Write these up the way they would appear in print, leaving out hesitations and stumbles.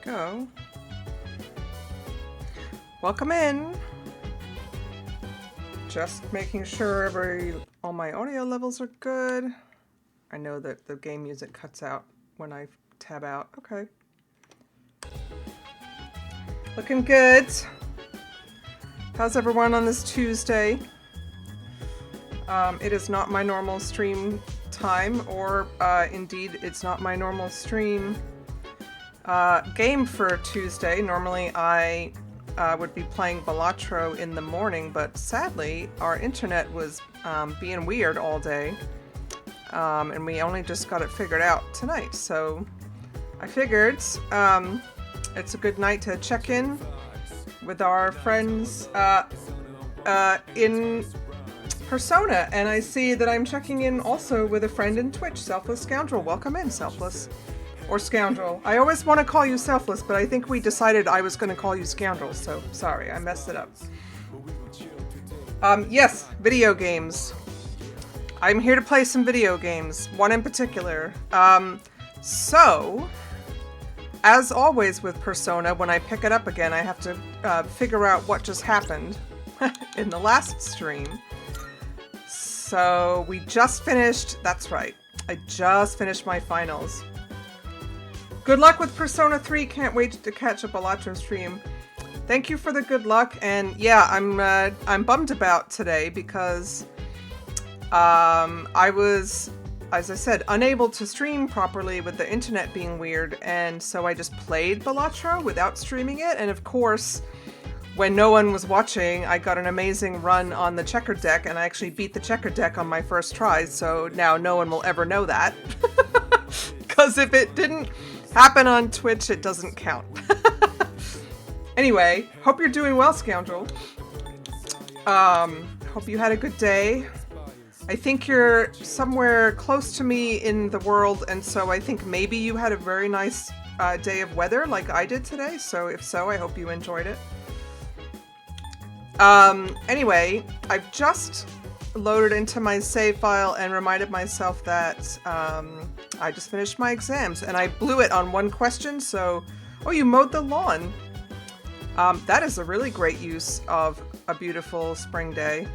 go. Welcome in. Just making sure all my audio levels are good. I know that the game music cuts out when I tab out. Okay. Looking good. How's everyone on this Tuesday? It is not my normal stream time, or indeed, it's not my normal stream game for Tuesday. Normally, I would be playing Balatro in the morning, but sadly, our internet was being weird all day, and we only just got it figured out tonight. So I figured it's a good night to check in with our friends in Persona, and I see that I'm checking in also with a friend in Twitch, Selfless Scoundrel. Welcome in, Selfless. Or Scoundrel. I always want to call you Selfless, but I think we decided I was going to call you Scoundrel, so sorry, I messed it up. Yes, video games. I'm here to play some video games, one in particular. So, as always with Persona, when I pick it up again, I have to figure out what just happened in the last stream. So, we just finished, that's right, I just finished my finals. Good luck with Persona 3, can't wait to catch a Balatro stream. Thank you for the good luck, and yeah, I'm bummed about today because I was, as I said, unable to stream properly with the internet being weird, and so I just played Balatro without streaming it, and of course, when no one was watching, I got an amazing run on the checker deck, and I actually beat the checker deck on my first try, so now no one will ever know that. Because if it didn't happen on Twitch, it doesn't count. Anyway, hope you're doing well, Scoundrel. Hope you had a good day. I think you're somewhere close to me in the world, and so I think maybe you had a very nice day of weather like I did today, so if so, I hope you enjoyed it. Anyway, I've just loaded into my save file and reminded myself that I just finished my exams, and I blew it on one question, so... Oh, you mowed the lawn! That is a really great use of a beautiful spring day.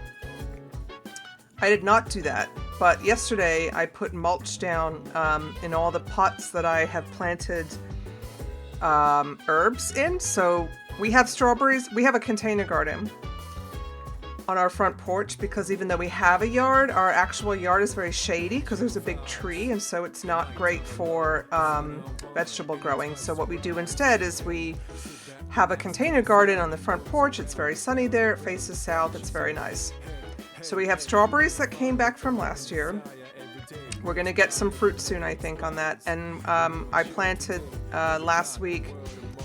I did not do that, but yesterday I put mulch down in all the pots that I have planted herbs in. So we have strawberries, we have a container garden on our front porch because even though we have a yard, our actual yard is very shady because there's a big tree, and so it's not great for vegetable growing. So what we do instead is we have a container garden on the front porch. It's very sunny there, it faces south, it's very nice. So we have strawberries that came back from last year. We're gonna get some fruit soon, I think, on that. And I planted last week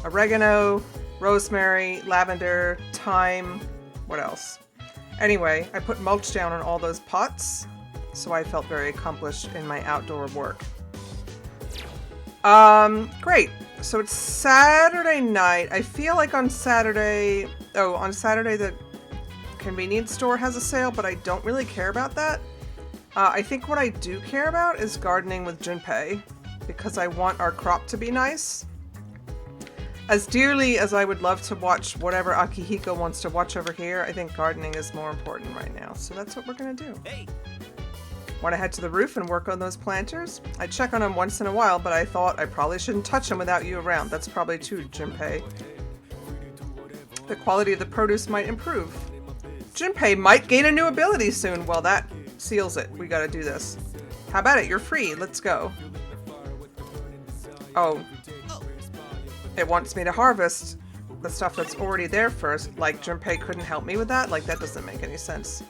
oregano, rosemary, lavender, thyme, what else? Anyway, I put mulch down on all those pots, so I felt very accomplished in my outdoor work. Great. So it's Saturday night. I feel like on Saturday the convenience store has a sale, but I don't really care about that. I think what I do care about is gardening with Junpei, because I want our crop to be nice. As dearly as I would love to watch whatever Akihiko wants to watch over here, I think gardening is more important right now. So that's what we're gonna do. Hey. Want to head to the roof and work on those planters? I check on them once in a while, but I thought I probably shouldn't touch them without you around. That's probably true, Junpei. The quality of the produce might improve. Junpei might gain a new ability soon. Well, that seals it. We gotta do this. How about it? You're free. Let's go. Oh. It wants me to harvest the stuff that's already there first. Like, Junpei couldn't help me with that? Like, that doesn't make any sense.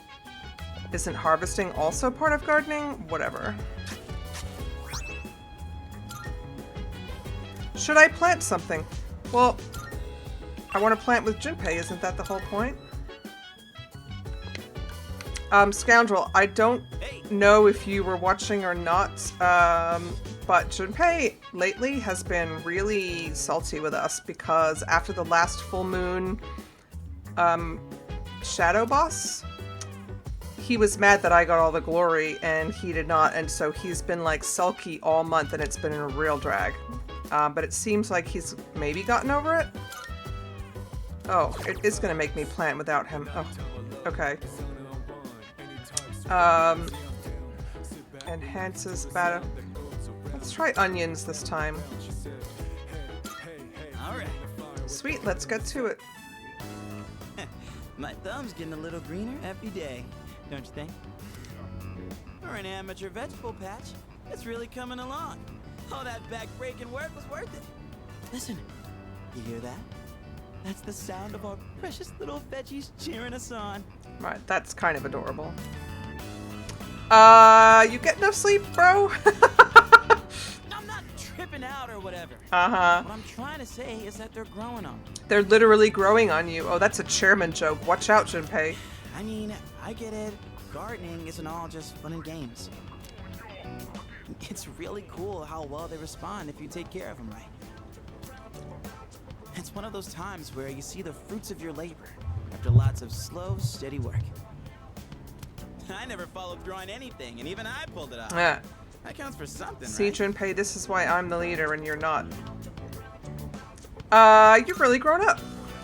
Isn't harvesting also part of gardening? Whatever. Should I plant something? Well, I want to plant with Junpei. Isn't that the whole point? Scoundrel, I don't know if you were watching or not, but Junpei lately has been really salty with us because after the last full moon shadow boss, he was mad that I got all the glory and he did not, and so he's been like sulky all month, and it's been a real drag. But it seems like he's maybe gotten over it. Oh, it is going to make me plant without him. Oh, okay. Enhances battle. Let's try onions this time. Alright. Sweet, let's get to it. My thumb's getting a little greener every day, don't you think? For an amateur vegetable patch, it's really coming along. All that back-breaking work was worth it. Listen, you hear that? That's the sound of our precious little veggies cheering us on. Right, that's kind of adorable. You get enough sleep, bro? I'm not tripping out or whatever. Uh-huh. What I'm trying to say is that they're growing on me. They're literally growing on you. Oh, that's a chairman joke. Watch out, Junpei. I mean, I get it. Gardening isn't all just fun and games. It's really cool how well they respond if you take care of them right. It's one of those times where you see the fruits of your labor after lots of slow, steady work. I never followed through on anything, and even I pulled it off. Yeah. That counts for something, See, right? Junpei, this is why I'm the leader and you're not. You've really grown up.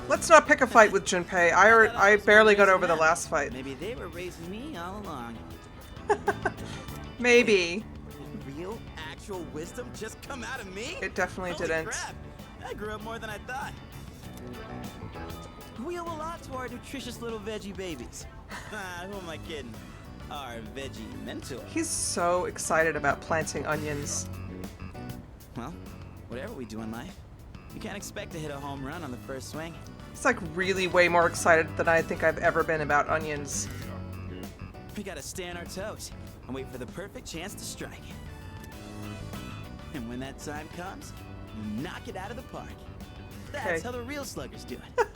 Let's not pick a fight with Junpei. I barely got over the last fight. Maybe they were raising me all along. Maybe. Real, actual wisdom just come out of me? It definitely Holy didn't. Crap. I grew up more than I thought. We owe a lot to our nutritious little veggie babies. Who am I kidding? Our veggie mentor. He's so excited about planting onions. Well, whatever we do in life, you can't expect to hit a home run on the first swing. He's like really way more excited than I think I've ever been about onions. We gotta stay on our toes and wait for the perfect chance to strike. And when that time comes, you knock it out of the park. That's Okay. how the real sluggers do it.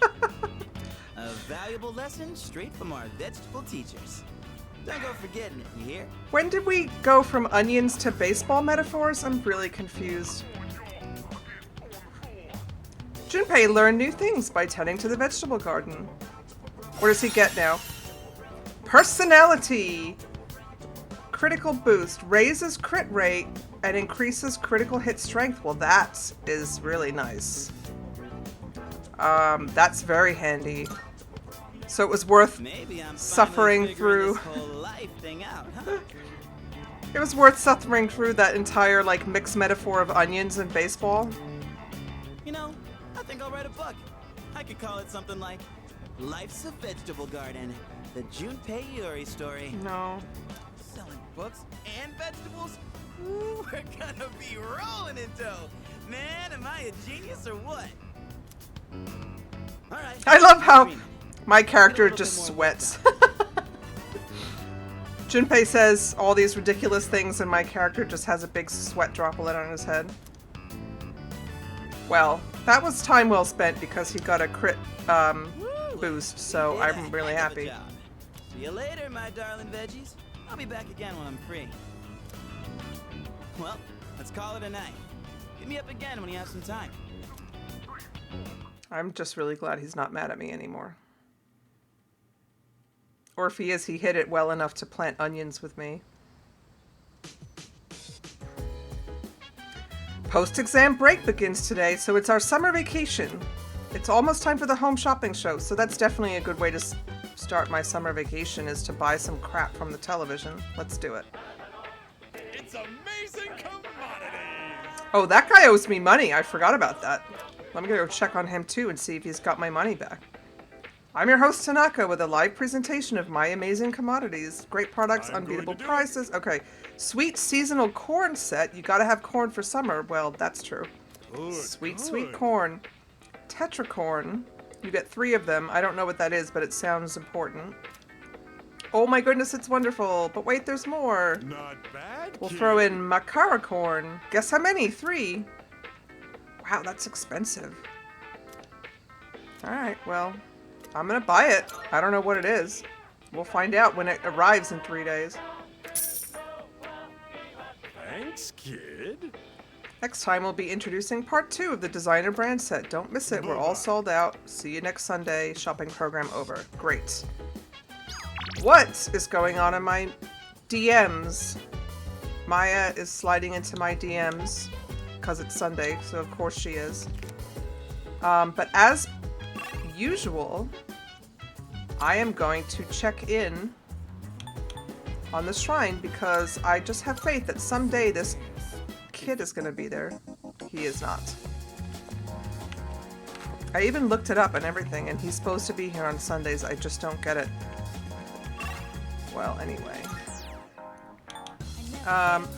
A valuable lesson straight from our vegetable teachers. Don't go forgetting it, you hear? When did we go from onions to baseball metaphors? I'm really confused. Junpei learned new things by tending to the vegetable garden. What does he get now? Personality! Critical boost. Raises crit rate and increases critical hit strength. Well, that is really nice. That's very handy. So it was worth Maybe I'm suffering finally through. figuring this whole life thing out, huh? It was worth suffering through that entire, like, mixed metaphor of onions and baseball. You know, I think I'll write a book. I could call it something like Life's a Vegetable Garden, the Junpei Yuri story. No. Selling books and vegetables? Ooh, we're gonna be rolling in dough. Man, am I a genius or what? All right. I love how Green. my character little just bit more sweats. Junpei says all these ridiculous things and my character just has a big sweat droplet on his head. Well, that was time well spent because he got a crit Woo! boost, so You did I'm a really heck of a happy. job. See you later, my darling veggies. I'll be back again when I'm free. Well, let's call it a night. Hit me up again when you have some time. I'm just really glad he's not mad at me anymore. Or if he is, he hit it well enough to plant onions with me. Post-exam break begins today, so it's our summer vacation. It's almost time for the home shopping show, so that's definitely a good way to start my summer vacation, is to buy some crap from the television. Let's do it. It's amazing commodities! Oh, that guy owes me money. I forgot about that. Let me go check on him too and see if he's got my money back. I'm your host, Tanaka, with a live presentation of My Amazing Commodities. Great products, I'm going unbeatable to do it. prices. Okay, sweet seasonal corn set. You gotta have corn for summer. Well, that's true. Good, Sweet, good. sweet corn. Tetracorn. You get 3 of them. I don't know what that is, but it sounds important. Oh my goodness, it's wonderful. But wait, there's more. Not bad. We'll kid. throw in Makara corn. Guess how many? 3. Wow, that's expensive. Alright, well, I'm gonna buy it. I don't know what it is. We'll find out when it arrives in 3 days. Thanks, kid. Next time we'll be introducing part 2 of the designer brand set. Don't miss it. We're all sold out. See you next Sunday. Shopping program over. Great. What is going on in my DMs? Maya is sliding into my DMs. because it's Sunday, so of course she is. But as usual, I am going to check in on the shrine because I just have faith that someday this kid is going to be there. He is not. I even looked it up and everything, and he's supposed to be here on Sundays. I just don't get it. Well, anyway.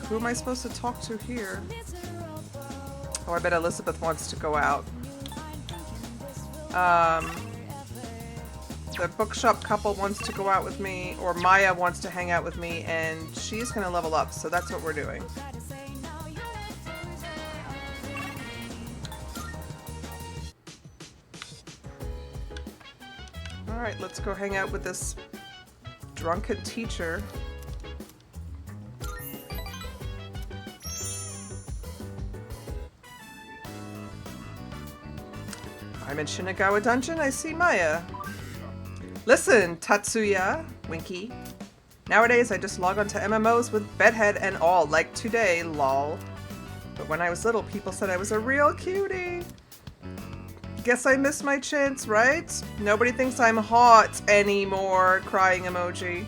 Who am I supposed to talk to here? Oh, I bet Elizabeth wants to go out. The bookshop couple wants to go out with me, or Maya wants to hang out with me, and she's going to level up, so that's what we're doing. Alright, let's go hang out with this drunken teacher. I'm in Shinagawa Dungeon, I see Maya. Listen, Tatsuya, Winky. Nowadays I just log onto MMOs with bedhead and all, like today, lol. But when I was little, people said I was a real cutie. Guess I missed my chance, right? Nobody thinks I'm hot anymore, crying emoji.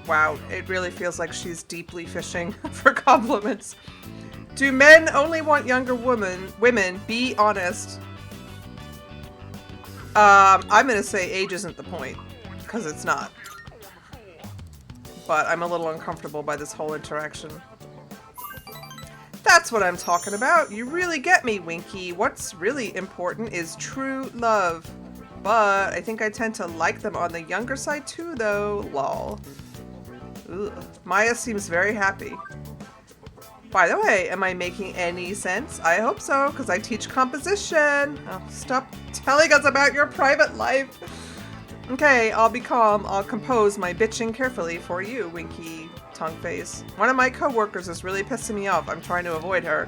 Wow, it really feels like she's deeply fishing for compliments. Do men only want younger women? Be honest. I'm gonna say age isn't the point, because it's not. But I'm a little uncomfortable by this whole interaction. That's what I'm talking about. You really get me, Winky. What's really important is true love. But I think I tend to like them on the younger side too, though. Lol. Ugh. Maya seems very happy. By the way, am I making any sense? I hope so, because I teach composition. Oh, stop telling us about your private life. Okay, I'll be calm. I'll compose my bitching carefully for you, Winky tongue face. One of my coworkers is really pissing me off. I'm trying to avoid her.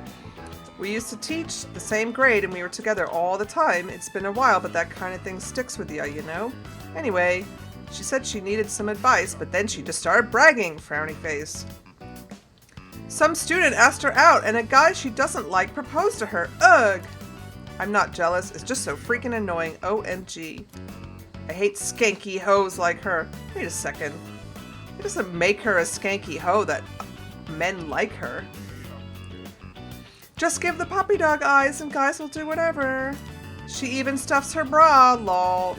We used to teach the same grade and we were together all the time. It's been a while, but that kind of thing sticks with you, you know? Anyway, she said she needed some advice, but then she just started bragging, frowny face. Some student asked her out, and a guy she doesn't like proposed to her. Ugh! I'm not jealous. It's just so freaking annoying. OMG. I hate skanky hoes like her. Wait a second. It doesn't make her a skanky hoe that men like her. Just give the puppy dog eyes and guys will do whatever. She even stuffs her bra, lol.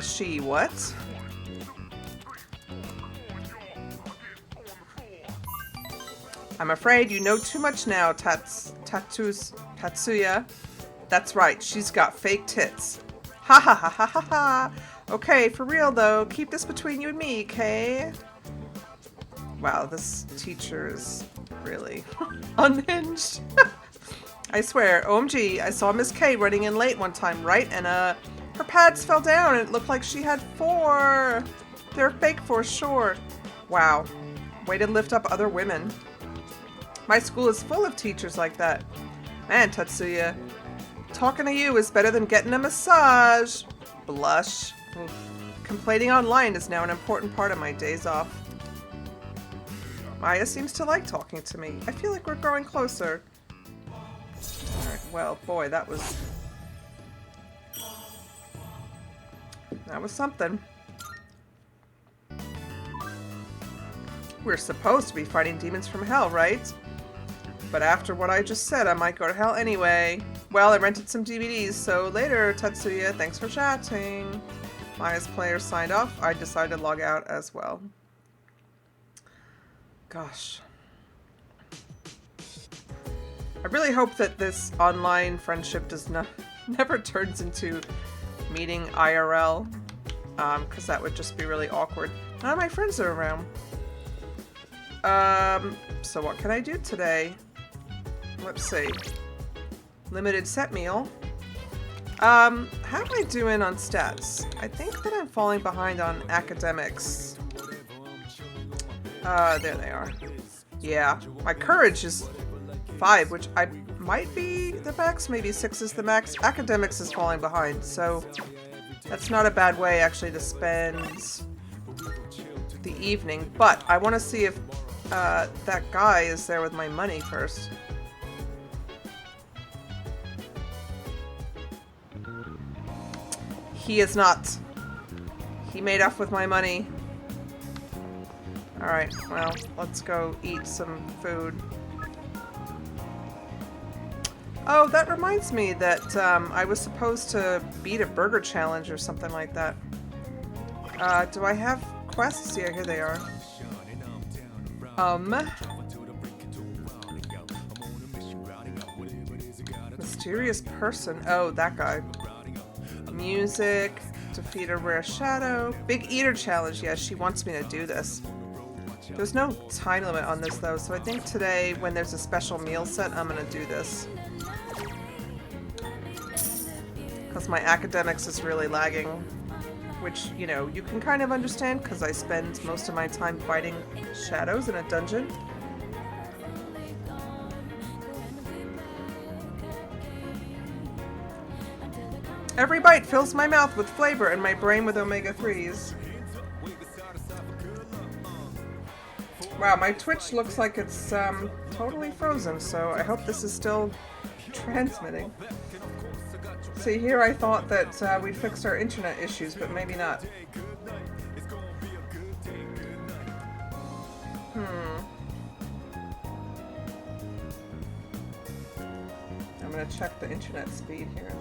She what? I'm afraid you know too much now, Tatsuya. That's right, she's got fake tits. Ha ha ha ha ha ha. Okay, for real though, keep this between you and me, okay? Wow, this teacher is really unhinged. I swear, OMG, I saw Miss K running in late one time, right? And her pads fell down and it looked like she had 4. They're fake for sure. Wow, way to lift up other women. My school is full of teachers like that. Man, Tatsuya, talking to you is better than getting a massage. Blush. Oof. Complaining online is now an important part of my days off. Maya seems to like talking to me. I feel like we're growing closer. Alright, well, boy, that was something. We're supposed to be fighting demons from hell, right? But after what I just said, I might go to hell anyway. Well, I rented some DVDs, so later, Tatsuya, thanks for chatting. Maya's player signed off. I decided to log out as well. Gosh. I really hope that this online friendship does not never turns into meeting IRL, because that would just be really awkward. None of my friends are around. So what can I do today? Let's see. Limited set meal. How am I doing on stats? I think that I'm falling behind on academics. There they are. Yeah, my courage is 5, which I might be the max, maybe 6 is the max. Academics is falling behind, so that's not a bad way actually to spend the evening. But I want to see if that guy is there with my money first. He is not. He made off with my money. Alright, well, let's go eat some food. Oh, that reminds me that I was supposed to beat a burger challenge or something like that. Do I have quests? Yeah, here they are. Mysterious person. Oh, that guy. Music. Defeat a rare shadow. Big eater challenge. Yes, she wants me to do this. There's no time limit on this though, so I think today when there's a special meal set, I'm gonna do this. Because my academics is really lagging. Which, you know, you can kind of understand because I spend most of my time fighting shadows in a dungeon. Every bite fills my mouth with flavor and my brain with omega-3s. Wow, my Twitch looks like it's totally frozen, so I hope this is still transmitting. See, here I thought that we'd fixed our internet issues, but maybe not. I'm gonna check the internet speed here.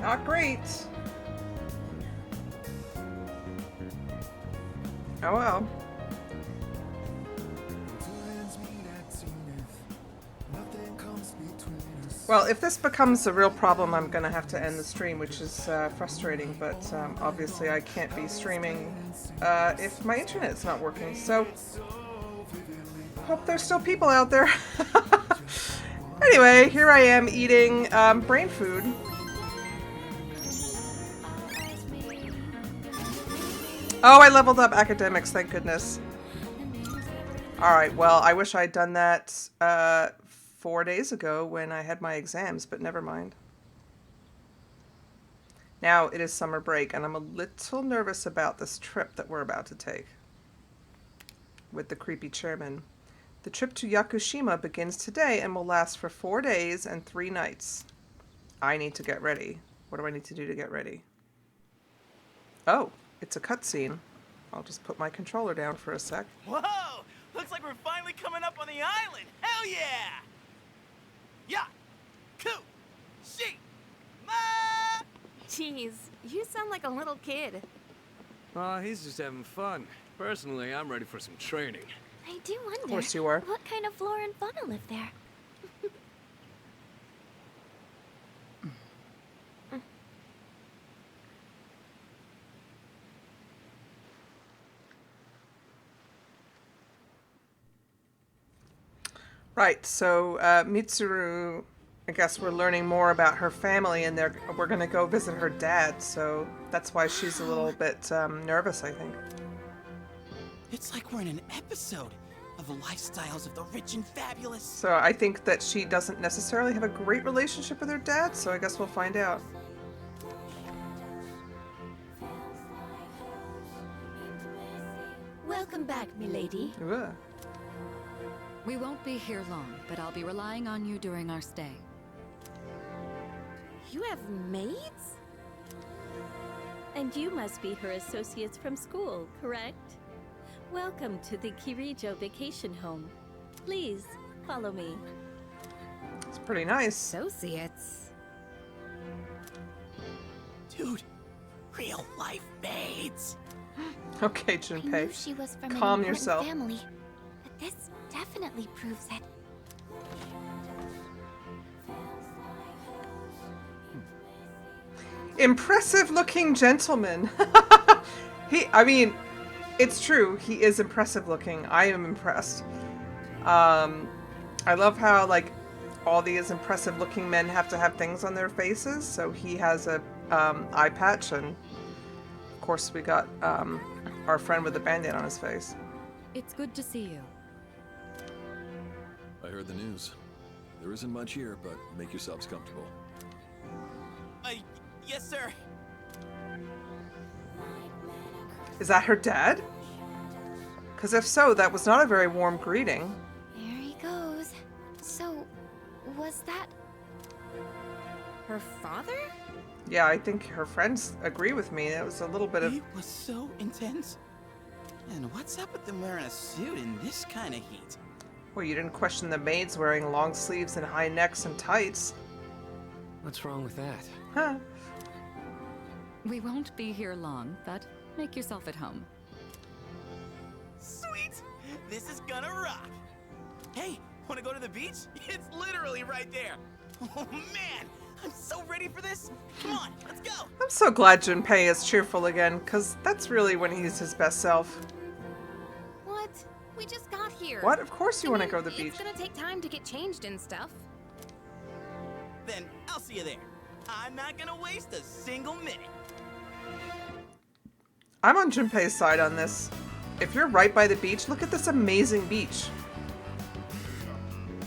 Not great. Oh well. Well, if this becomes a real problem, I'm gonna have to end the stream, which is frustrating, but obviously I can't be streaming if my internet's not working, so hope there's still people out there. Anyway, here I am eating brain food. Oh, I leveled up academics, thank goodness. Alright, well, I wish I'd done that 4 days ago when I had my exams, but never mind. Now it is summer break, and I'm a little nervous about this trip that we're about to take with the creepy chairman. The trip to Yakushima begins today and will last for 4 days and 3 nights. I need to get ready. What do I need to do to get ready? Oh, it's a cutscene. I'll just put my controller down for a sec. Whoa! Looks like we're finally coming up on the island. Hell yeah! Yeah! Coo! She! Ma! Jeez, you sound like a little kid. He's just having fun. Personally, I'm ready for some training. I do wonder. Of course you are. What kind of flora and fauna live there? Right, so Mitsuru, I guess we're learning more about her family, and we're going to go visit her dad, so that's why she's a little bit nervous, I think. It's like we're in an episode of the lifestyles of the rich and fabulous. So I think that she doesn't necessarily have a great relationship with her dad, so I guess we'll find out. Welcome back, milady. Ugh. We won't be here long, but I'll be relying on you during our stay. You have maids? And you must be her associates from school, correct? Welcome to the Kirijo vacation home. Please, follow me. It's pretty nice. Associates? Dude, real life maids. Okay, I knew Junpei. she was from Calm an important yourself. family, but this definitely proves it. Impressive looking gentleman. I mean, it's true. He is impressive looking. I am impressed. I love how, like, all these impressive looking men have to have things on their faces. So he has a eye patch, and of course we got our friend with the band-aid on his face. It's good to see you. I heard the news. There isn't much here, but make yourselves comfortable. Yes, sir. Is that her dad? Because if so, that was not a very warm greeting. There he goes. So, was that her father? Yeah, I think her friends agree with me. It was a little bit of... It was so intense. And what's up with them wearing a suit in this kind of heat? Well, you didn't question the maids wearing long sleeves and high necks and tights. What's wrong with that? Huh. We won't be here long, but make yourself at home. Sweet! This is gonna rock! Hey, wanna go to the beach? It's literally right there! Oh man! I'm so ready for this! Come on, let's go! I'm so glad Junpei is cheerful again, because that's really when he's his best self. What? We just got here. What? Of course you I want to mean, go to the beach. It's gonna take time to get changed and stuff. Then I'll see you there. I'm not gonna waste a single minute. I'm on Junpei's side on this. If you're right by the beach, look at this amazing beach.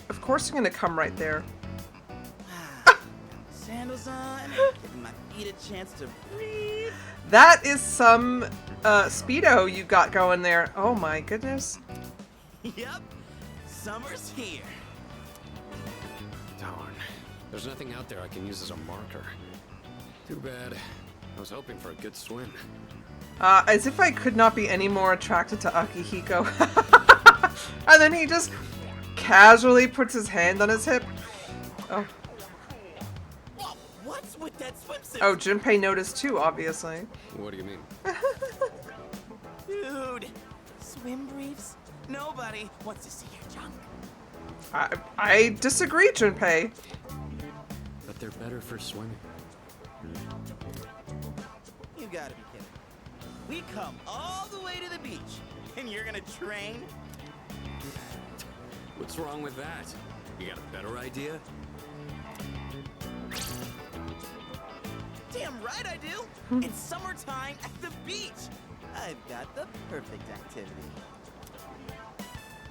Of course you're going to come right there. Sandals on, giving my feet a chance to breathe. That is some Speedo you got going there. Oh my goodness. Yep, summer's here. Darn. There's nothing out there I can use as a marker. Too bad. I was hoping for a good swim. As if I could not be any more attracted to Akihiko. And then he just casually puts his hand on his hip. Oh. Whoa, what's with that swimsuit? Oh, Junpei noticed too, obviously. What do you mean? Dude, swim briefs? Nobody wants to see your junk. I disagree, Junpei. But they're better for swimming. You gotta be kidding. We come all the way to the beach, and you're gonna train? What's wrong with that? You got a better idea? Damn right I do! It's summertime at the beach! I've got the perfect activity.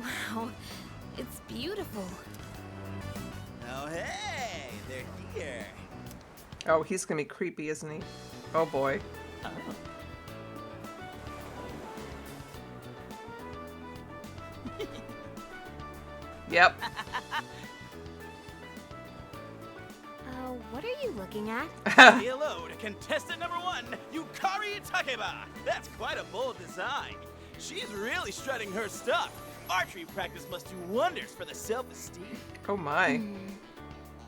Wow, it's beautiful. Oh hey, they're here. Oh, he's gonna be creepy, isn't he? Oh boy. Oh. Yep. What are you looking at? Say hello to contestant number 1, Yukari Takeba. That's quite a bold design. She's really strutting her stuff. Archery practice must do wonders for the self-esteem. Oh my.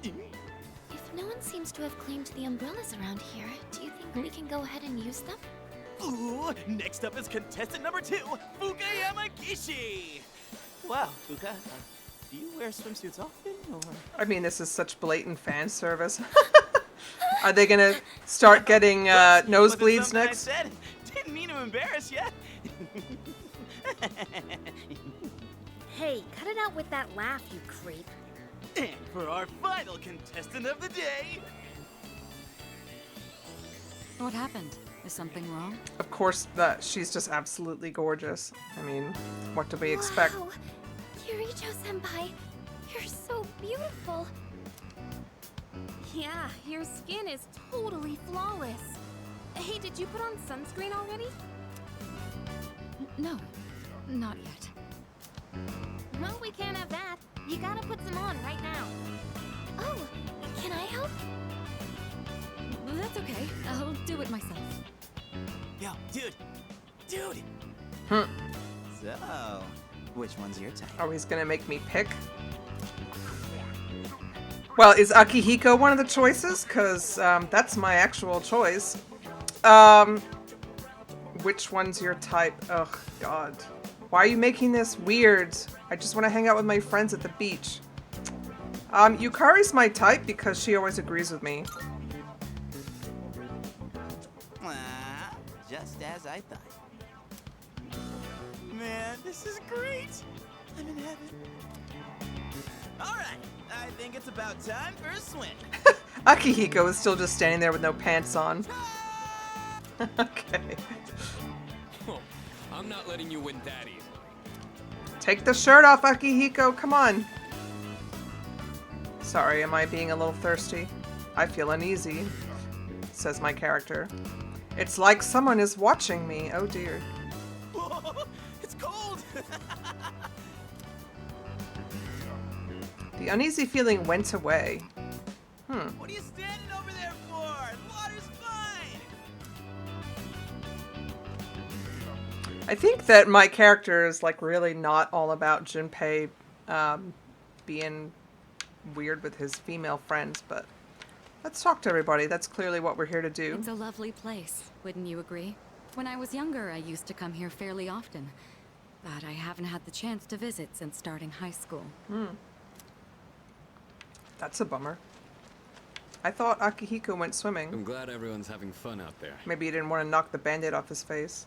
If no one seems to have claimed the umbrellas around here, do you think we can go ahead and use them? Ooh, next up is contestant number 2, Fuka Yamagishi. Wow, Fuka, do you wear swimsuits often, or? I mean, this is such blatant fan service. Are they gonna start getting nosebleeds I next? said, didn't mean to embarrass you. Hey, cut it out with that laugh, you creep. And for our final contestant of the day. What happened? Is something wrong? Of course, she's just absolutely gorgeous. I mean, what do we expect? Wow. Kirijo-senpai, you're so beautiful. Yeah, your skin is totally flawless. Hey, did you put on sunscreen already? No, not yet. Well, we can't have that. You gotta put some on right now. Oh, can I help? That's okay. I'll do it myself. Yo, dude. Hmm. So, which one's your type? Oh, he's gonna make me pick? Well, is Akihiko one of the choices? Because that's my actual choice. Which one's your type? Oh, God. Why are you making this weird? I just want to hang out with my friends at the beach. Yukari's my type because she always agrees with me. Just as I thought. Man, this is great. I'm in heaven. All right, I think it's about time for a swim. Akihiko is still just standing there with no pants on. Okay. Oh, I'm not letting you win that easily. Take the shirt off, Akihiko. Come on. Sorry, am I being a little thirsty? I feel uneasy, says my character. It's like someone is watching me. Oh dear. Whoa, it's cold. The uneasy feeling went away. What are you standing over there for? The water's fine. I think that my character is like really not all about Junpei being weird with his female friends, but let's talk to everybody. That's clearly what we're here to do. It's a lovely place, wouldn't you agree? When I was younger, I used to come here fairly often, but I haven't had the chance to visit since starting high school. That's a bummer. I thought Akihiko went swimming. I'm glad everyone's having fun out there. Maybe he didn't want to knock the band-aid off his face.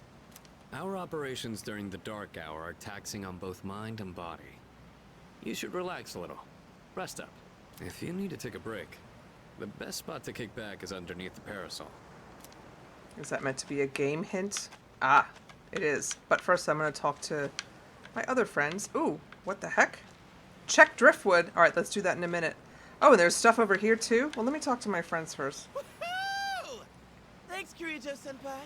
Our operations during the dark hour are taxing on both mind and body. You should relax a little. Rest up. If you need to take a break, the best spot to kick back is underneath the parasol. Is that meant to be a game hint? Ah, it is. But first I'm going to talk to my other friends. Ooh, what the heck? Check driftwood. Alright, let's do that in a minute. Oh, and there's stuff over here too? Well, let me talk to my friends first. Woohoo! Thanks, Kirijo-senpai.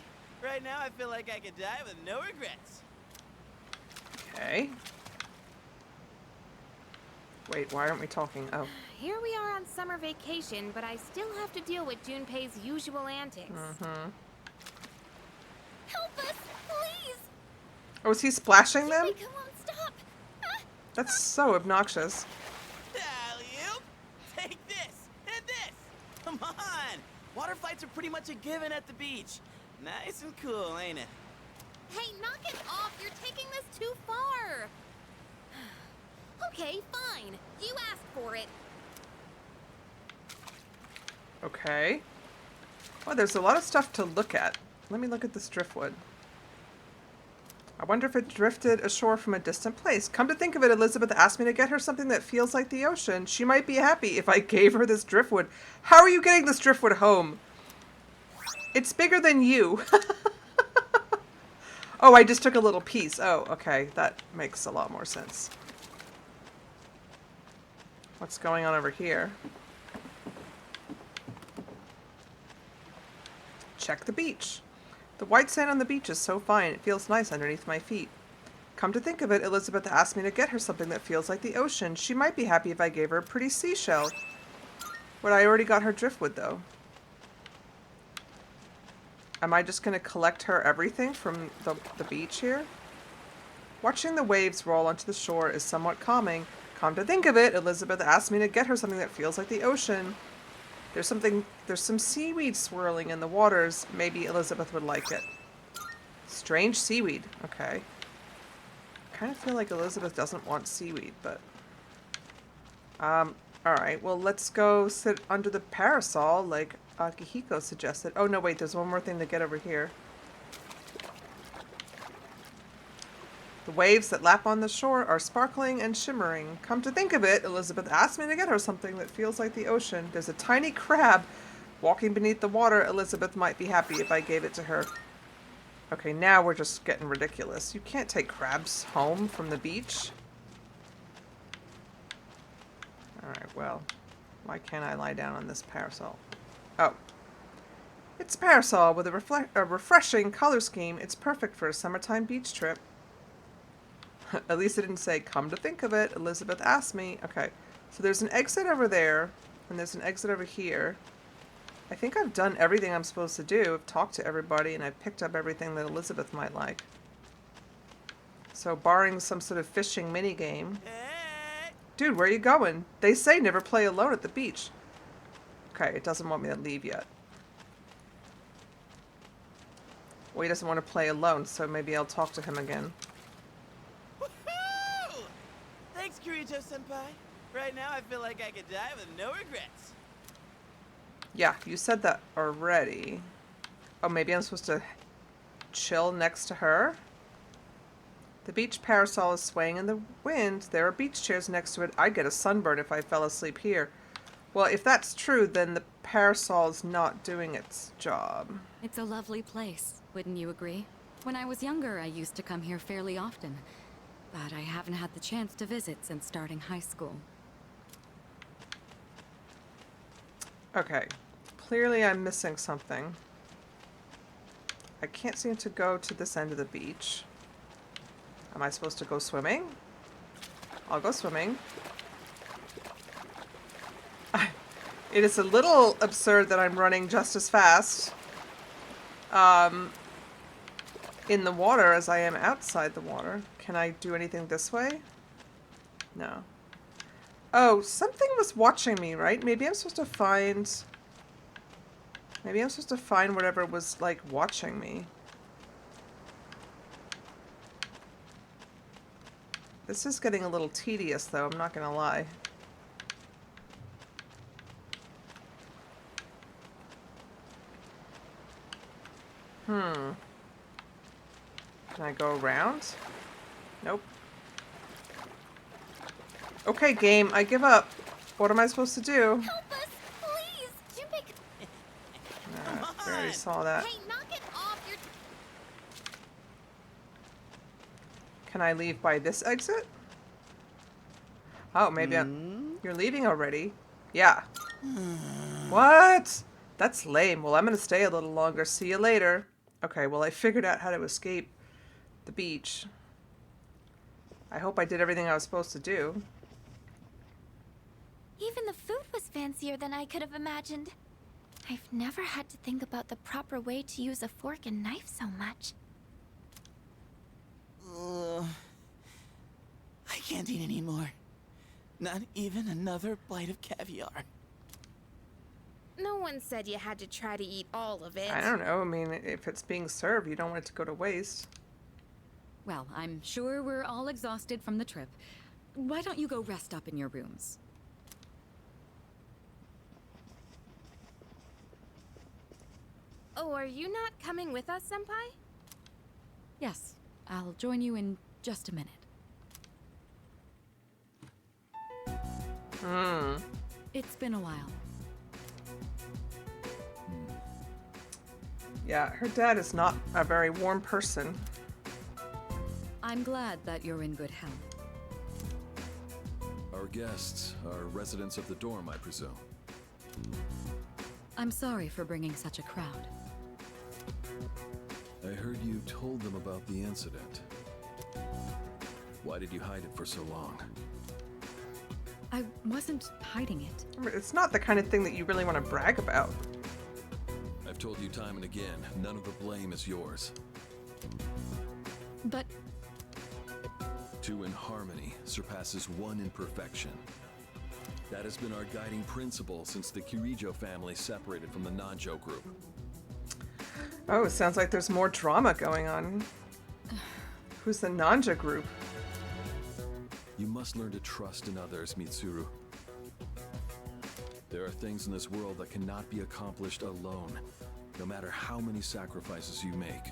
Right now, I feel like I could die with no regrets. Okay. Wait, why aren't we talking? Oh. Here we are on summer vacation, but I still have to deal with Junpei's usual antics. Help us, please! Oh, is he splashing them? Junpei, come on, stop! Ah, That's so obnoxious. Alley-oop! Take this and this. Come on. Water fights are pretty much a given at the beach. Nice and cool, ain't it? Hey, knock it off! You're taking this too far! Okay, fine. You asked for it. Okay. Well, there's a lot of stuff to look at. Let me look at this driftwood. I wonder if it drifted ashore from a distant place. Come to think of it, Elizabeth asked me to get her something that feels like the ocean. She might be happy if I gave her this driftwood. How are you getting this driftwood home? It's bigger than you. Oh, I just took a little piece. Oh, okay. That makes a lot more sense. What's going on over here? Check the beach. The white sand on the beach is so fine, it feels nice underneath my feet. Come to think of it, Elizabeth asked me to get her something that feels like the ocean. She might be happy if I gave her a pretty seashell. But I already got her driftwood, though. Am I just going to collect her everything from the beach here? Watching the waves roll onto the shore is somewhat calming. Come to think of it, Elizabeth asked me to get her something that feels like the ocean. There's some seaweed swirling in the waters. Maybe Elizabeth would like it. Strange seaweed. Okay. I kind of feel like Elizabeth doesn't want seaweed, but... Alright, well, let's go sit under the parasol like Akihiko suggested. Oh, no, wait, there's one more thing to get over here. The waves that lap on the shore are sparkling and shimmering. Come to think of it, Elizabeth asked me to get her something that feels like the ocean. There's a tiny crab walking beneath the water. Elizabeth might be happy if I gave it to her. Okay, now we're just getting ridiculous. You can't take crabs home from the beach. Alright, well, why can't I lie down on this parasol? Oh. It's a parasol with a refreshing color scheme. It's perfect for a summertime beach trip. At least it didn't say, come to think of it, Elizabeth asked me. Okay, so there's an exit over there, and there's an exit over here. I think I've done everything I'm supposed to do. I've talked to everybody, and I've picked up everything that Elizabeth might like. So, barring some sort of fishing minigame... Hey! Dude, where are you going? They say never play alone at the beach. Okay, it doesn't want me to leave yet. Well, he doesn't want to play alone, so maybe I'll talk to him again. Woohoo! Thanks, Kirijo-senpai. Right now, I feel like I could die with no regrets. Yeah, you said that already. Oh, maybe I'm supposed to chill next to her? The beach parasol is swaying in the wind. There are beach chairs next to it. I'd get a sunburn if I fell asleep here. Well, if that's true, then the parasol's not doing its job. It's a lovely place, wouldn't you agree? When I was younger, I used to come here fairly often, but I haven't had the chance to visit since starting high school. Okay. Clearly I'm missing something. I can't seem to go to this end of the beach. Am I supposed to go swimming? I'll go swimming. It is a little absurd that I'm running just as fast in the water as I am outside the water. Can I do anything this way? No. Oh, something was watching me, right? Maybe I'm supposed to find... Maybe I'm supposed to find whatever was, like, watching me. This is getting a little tedious, though. I'm not gonna lie. Can I go around? Nope. Okay, game. I give up. What am I supposed to do? Help us, please! Junpei, I already saw that. Hey, knock it off! You're Can I leave by this exit? Oh, maybe you're leaving already. Yeah. What? That's lame. Well, I'm gonna stay a little longer. See you later. Okay, well, I figured out how to escape the beach. I hope I did everything I was supposed to do. even the food was fancier than I could have imagined. I've never had to think about the proper way to use a fork and knife so much. I can't eat anymore. Not even another bite of caviar. No one said you had to try to eat all of it. I don't know. I mean, if it's being served, you don't want it to go to waste. Well, I'm sure we're all exhausted from the trip. Why don't you go rest up in your rooms? Oh, are you not coming with us, Senpai? Yes, I'll join you in just a minute. It's been a while. Yeah, her dad is not a very warm person. I'm glad that you're in good health. Our guests are residents of the dorm, I presume. I'm sorry for bringing such a crowd. I heard you told them about the incident. Why did you hide it for so long? I wasn't hiding it. I mean, it's not the kind of thing that you really want to brag about. I've told you time and again, none of the blame is yours. But Two in harmony surpasses one in perfection. That has been our guiding principle since the Kirijo family separated from the Nanjo group. Oh, it sounds like there's more drama going on. Who's the Nanja group? You must learn to trust in others, Mitsuru. There are things in this world that cannot be accomplished alone, no matter how many sacrifices you make.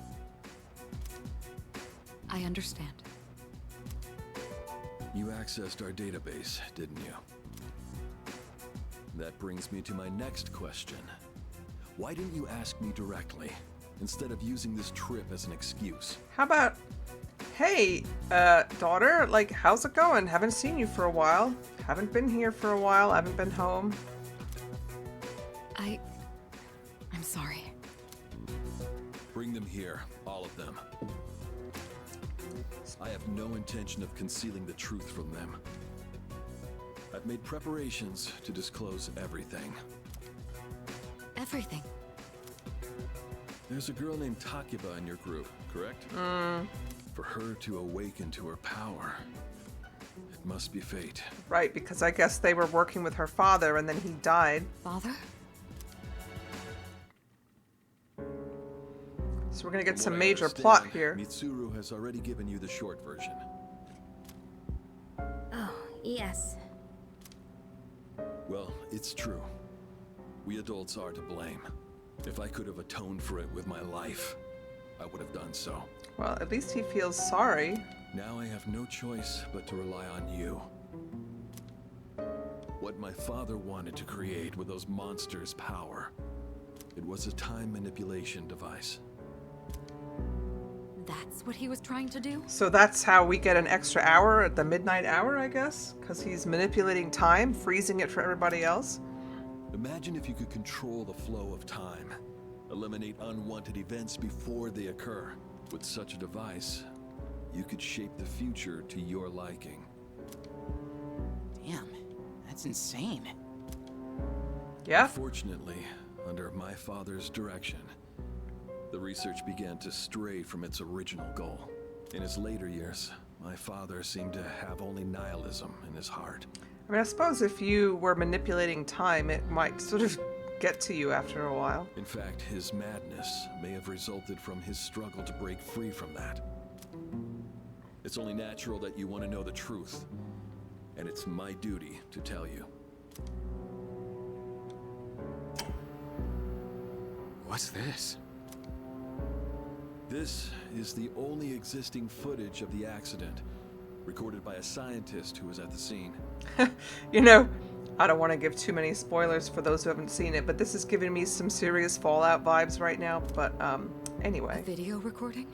I understand. You accessed our database, didn't you? That brings me to my next question. Why didn't you ask me directly, instead of using this trip as an excuse? How about, hey, daughter, like, how's it going? Haven't seen you for a while. Haven't been here for a while. Haven't been home. I'm sorry. Bring them here, all of them. I have no intention of concealing the truth from them. I've made preparations to disclose everything. Everything. There's a girl named Takiba in your group, correct? For her to awaken to her power, it must be fate. Right, because I guess they were working with her father and then he died. Father? So we're gonna get From some what I major understand, plot here. Mitsuru has already given you the short version. Oh, yes. Well, it's true. We adults are to blame. If I could have atoned for it with my life, I would have done so. Well, at least he feels sorry. Now I have no choice but to rely on you. What my father wanted to create with those monsters' power, it was a time manipulation device. That's what he was trying to do? So that's how we get an extra hour at the midnight hour, I guess? Because he's manipulating time, freezing it for everybody else. Imagine if you could control the flow of time, Eliminate unwanted events before they occur. With such a device, you could shape the future to your liking. Damn, that's insane. Yeah? Unfortunately, under my father's direction, the research began to stray from its original goal. In his later years, my father seemed to have only nihilism in his heart. I mean, I suppose if you were manipulating time, it might sort of get to you after a while. In fact, his madness may have resulted from his struggle to break free from that. It's only natural that you want to know the truth, and it's my duty to tell you. What's this? This is the only existing footage of the accident, recorded by a scientist who was at the scene. You know, I don't want to give too many spoilers for those who haven't seen it, but this is giving me some serious Fallout vibes right now. But A anyway. video recording?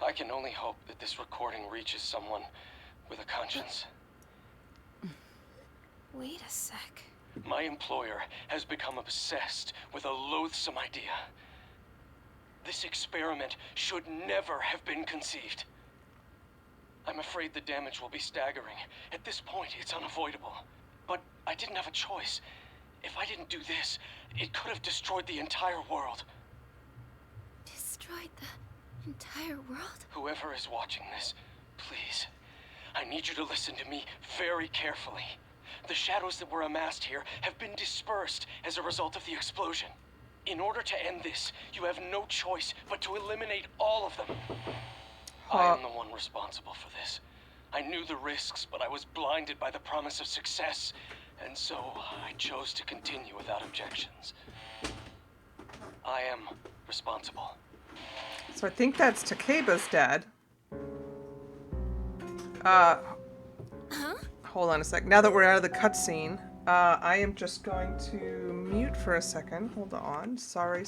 I can only hope that this recording reaches someone with a conscience. Wait a sec. My employer has become obsessed with a loathsome idea. This experiment should never have been conceived. I'm afraid the damage will be staggering. At this point, it's unavoidable. But I didn't have a choice. If I didn't do this, it could have destroyed the entire world. Destroyed the entire world? Whoever is watching this, please, I need you to listen to me very carefully. The shadows that were amassed here have been dispersed as a result of the explosion. In order to end this, you have no choice but to eliminate all of them. I am the one responsible for this. I knew the risks, but I was blinded by the promise of success, and so I chose to continue without objections. I am responsible. So I think that's Takeba's dad. Hold on a sec. Now that we're out of the cutscene, I am just going to mute for a second. Hold on. Sorry.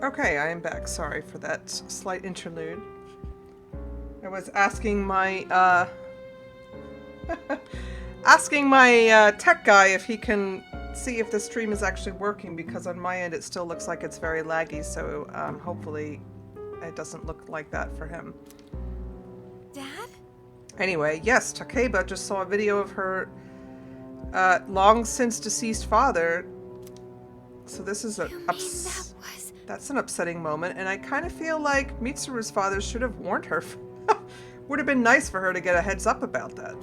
Okay, I am back. Sorry for that slight interlude. I was asking my tech guy if he can see if the stream is actually working, because on my end it still looks like it's very laggy, so hopefully it doesn't look like that for him. Dad? Anyway, yes, Takeba just saw a video of her long since deceased father. So this is that's an upsetting moment, and I kind of feel like Mitsuru's father should have warned her. Would have been nice for her to get a heads up about that.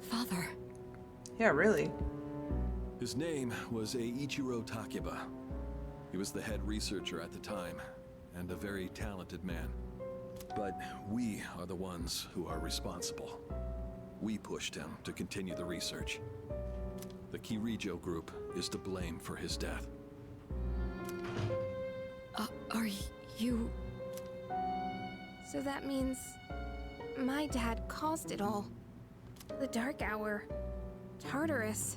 Father. Yeah, really. His name was Eiichiro Takeba. He was the head researcher at the time, and a very talented man. But we are the ones who are responsible. We pushed him to continue the research. The Kirijo group is to blame for his death. Are you... So that means my dad caused it all. The Dark Hour, Tartarus,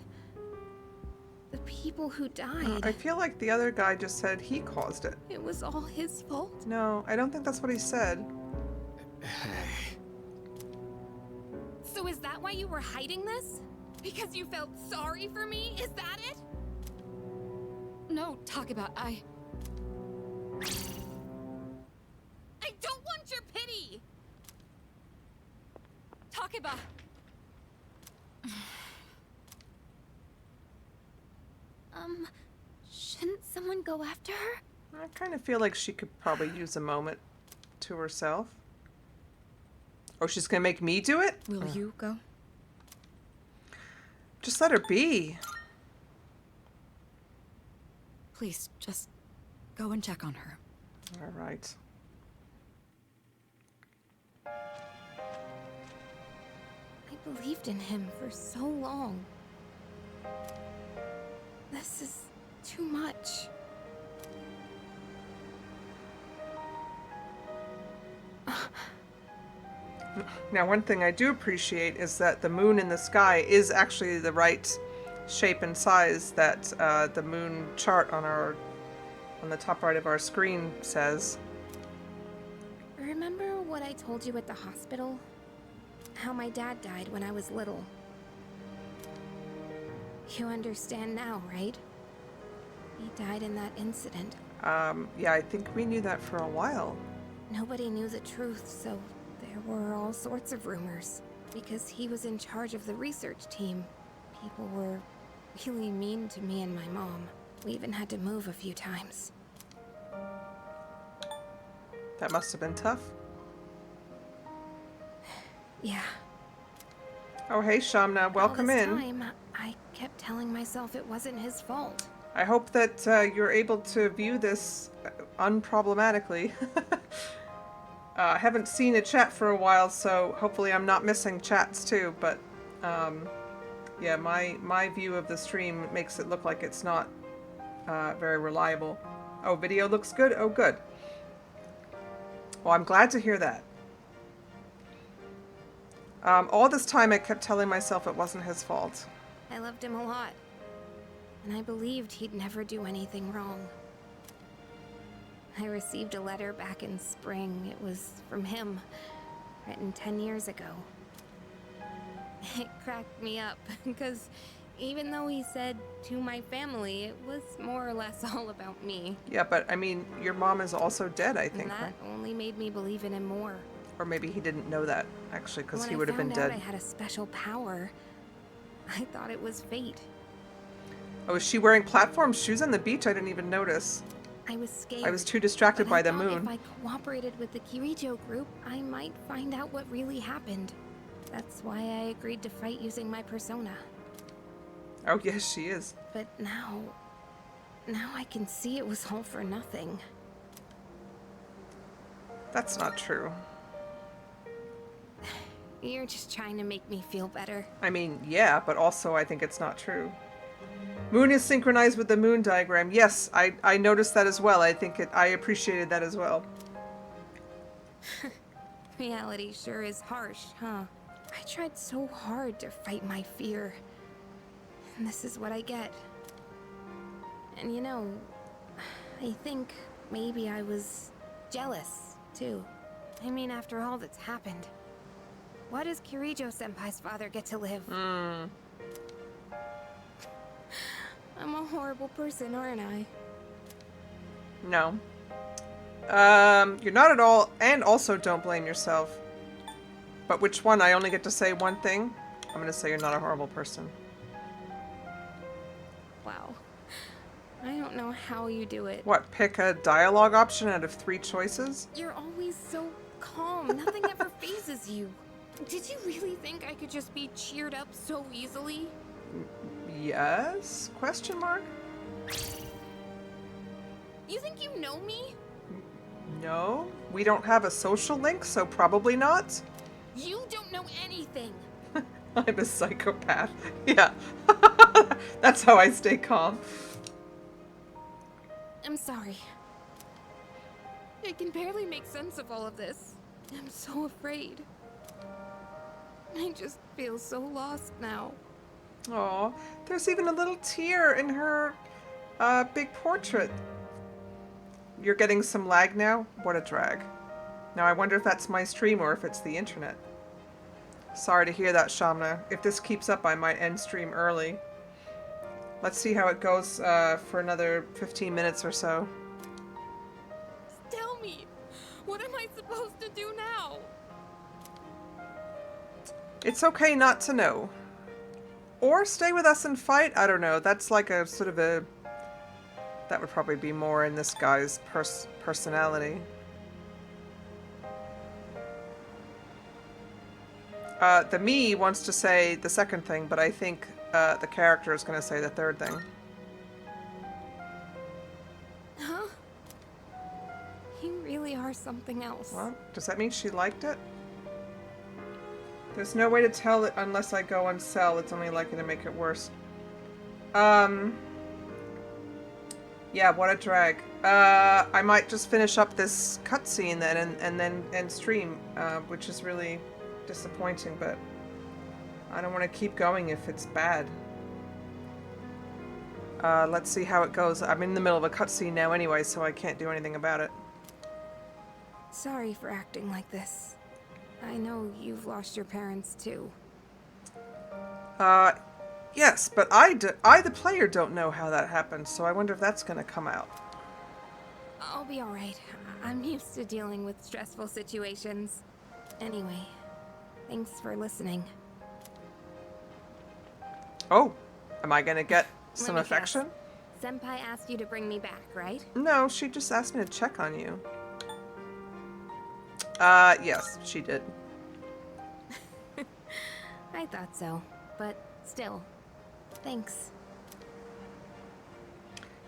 the people who died. I feel like the other guy just said he caused it. It was all his fault. No, I don't think that's what he said. So is that why you were hiding this? Because you felt sorry for me? Is that it? No, Takeba, I don't want your pity! Takeba! Shouldn't someone go after her? I kind of feel like she could probably use a moment to herself. Oh, she's gonna make me do it? Will you go? Just let her be. Please, just go and check on her. All right. believed in him for so long. This is too much. Now, one thing I do appreciate is that the moon in the sky is actually the right shape and size that the moon chart on the top right of our screen says. Remember what I told you at the hospital? How my dad died when I was little. You understand now, right? He died in that incident. Yeah, I think we knew that for a while. Nobody knew the truth, so there were all sorts of rumors. Because he was in charge of the research team, people were really mean to me and my mom. We even had to move a few times. That must have been tough. Yeah. Oh, hey, Shamna, welcome all this in. Time, I kept telling myself it wasn't his fault. I hope that you're able to view this unproblematically. I haven't seen a chat for a while, so hopefully I'm not missing chats too, but yeah, my view of the stream makes it look like it's not very reliable. Oh, video looks good? Oh, good. Well, I'm glad to hear that. All this time I kept telling myself it wasn't his fault. I loved him a lot. And I believed he'd never do anything wrong. I received a letter back in spring. It was from him, written 10 years ago. It cracked me up, because even though he said to my family, it was more or less all about me. Yeah, but I mean, your mom is also dead, I think. And that right? only made me believe in him more. Or maybe he didn't know that, actually, because When he would have been I found dead. out I had a special power, I thought it was fate. Oh, is she wearing platform shoes on the beach? I didn't even notice. I was scared. I was too distracted but by I the thought moon. If I cooperated with the Kirijo group, I might find out what really happened. That's why I agreed to fight using my persona. Oh, yes, she is. But now I can see it was all for nothing. That's not true. You're just trying to make me feel better. I mean, yeah, but also I think it's not true. Moon is synchronized with the moon diagram. Yes, I noticed that as well. I appreciated that as well. Reality sure is harsh, huh? I tried so hard to fight my fear. And this is what I get. And you know, I think maybe I was jealous, too. I mean, after all that's happened. Why does Kirijo-senpai's father get to live? I'm a horrible person, aren't I? No. You're not at all, and also don't blame yourself. But which one? I only get to say one thing? I'm gonna say you're not a horrible person. Wow. I don't know how you do it. What, pick a dialogue option out of 3 choices? You're always so calm. Nothing ever phases you. Did you really think I could just be cheered up so easily? Yes? Question mark? You think you know me? No. We don't have a social link, so probably not. You don't know anything. I'm a psychopath. Yeah. That's how I stay calm. I'm sorry. I can barely make sense of all of this. I'm so afraid. I just feel so lost now. Aw, there's even a little tear in her big portrait. You're getting some lag now? What a drag. Now I wonder if that's my stream or if it's the internet. Sorry to hear that, Shamna. If this keeps up, I might end stream early. Let's see how it goes for another 15 minutes or so. Tell me, what am I supposed to do now? It's okay not to know. Or stay with us and fight? I don't know. That's like a sort of a... That would probably be more in this guy's personality. The me wants to say the second thing, but I think the character is going to say the third thing. Huh? You really are something else. Well, does that mean she liked it? There's no way to tell it unless I go on cell. It's only likely to make it worse. Yeah, what a drag. I might just finish up this cutscene then and then end stream, which is really disappointing, but I don't want to keep going if it's bad. Let's see how it goes. I'm in the middle of a cutscene now anyway, so I can't do anything about it. Sorry for acting like this. I know you've lost your parents too. Yes, but I, the player, don't know how that happened, so I wonder if that's gonna come out. I'll be alright. I'm used to dealing with stressful situations. Anyway, thanks for listening. Oh, am I gonna get some Let me affection? guess. Senpai asked you to bring me back, right? No, she just asked me to check on you. Yes, she did. I thought so, but still, thanks.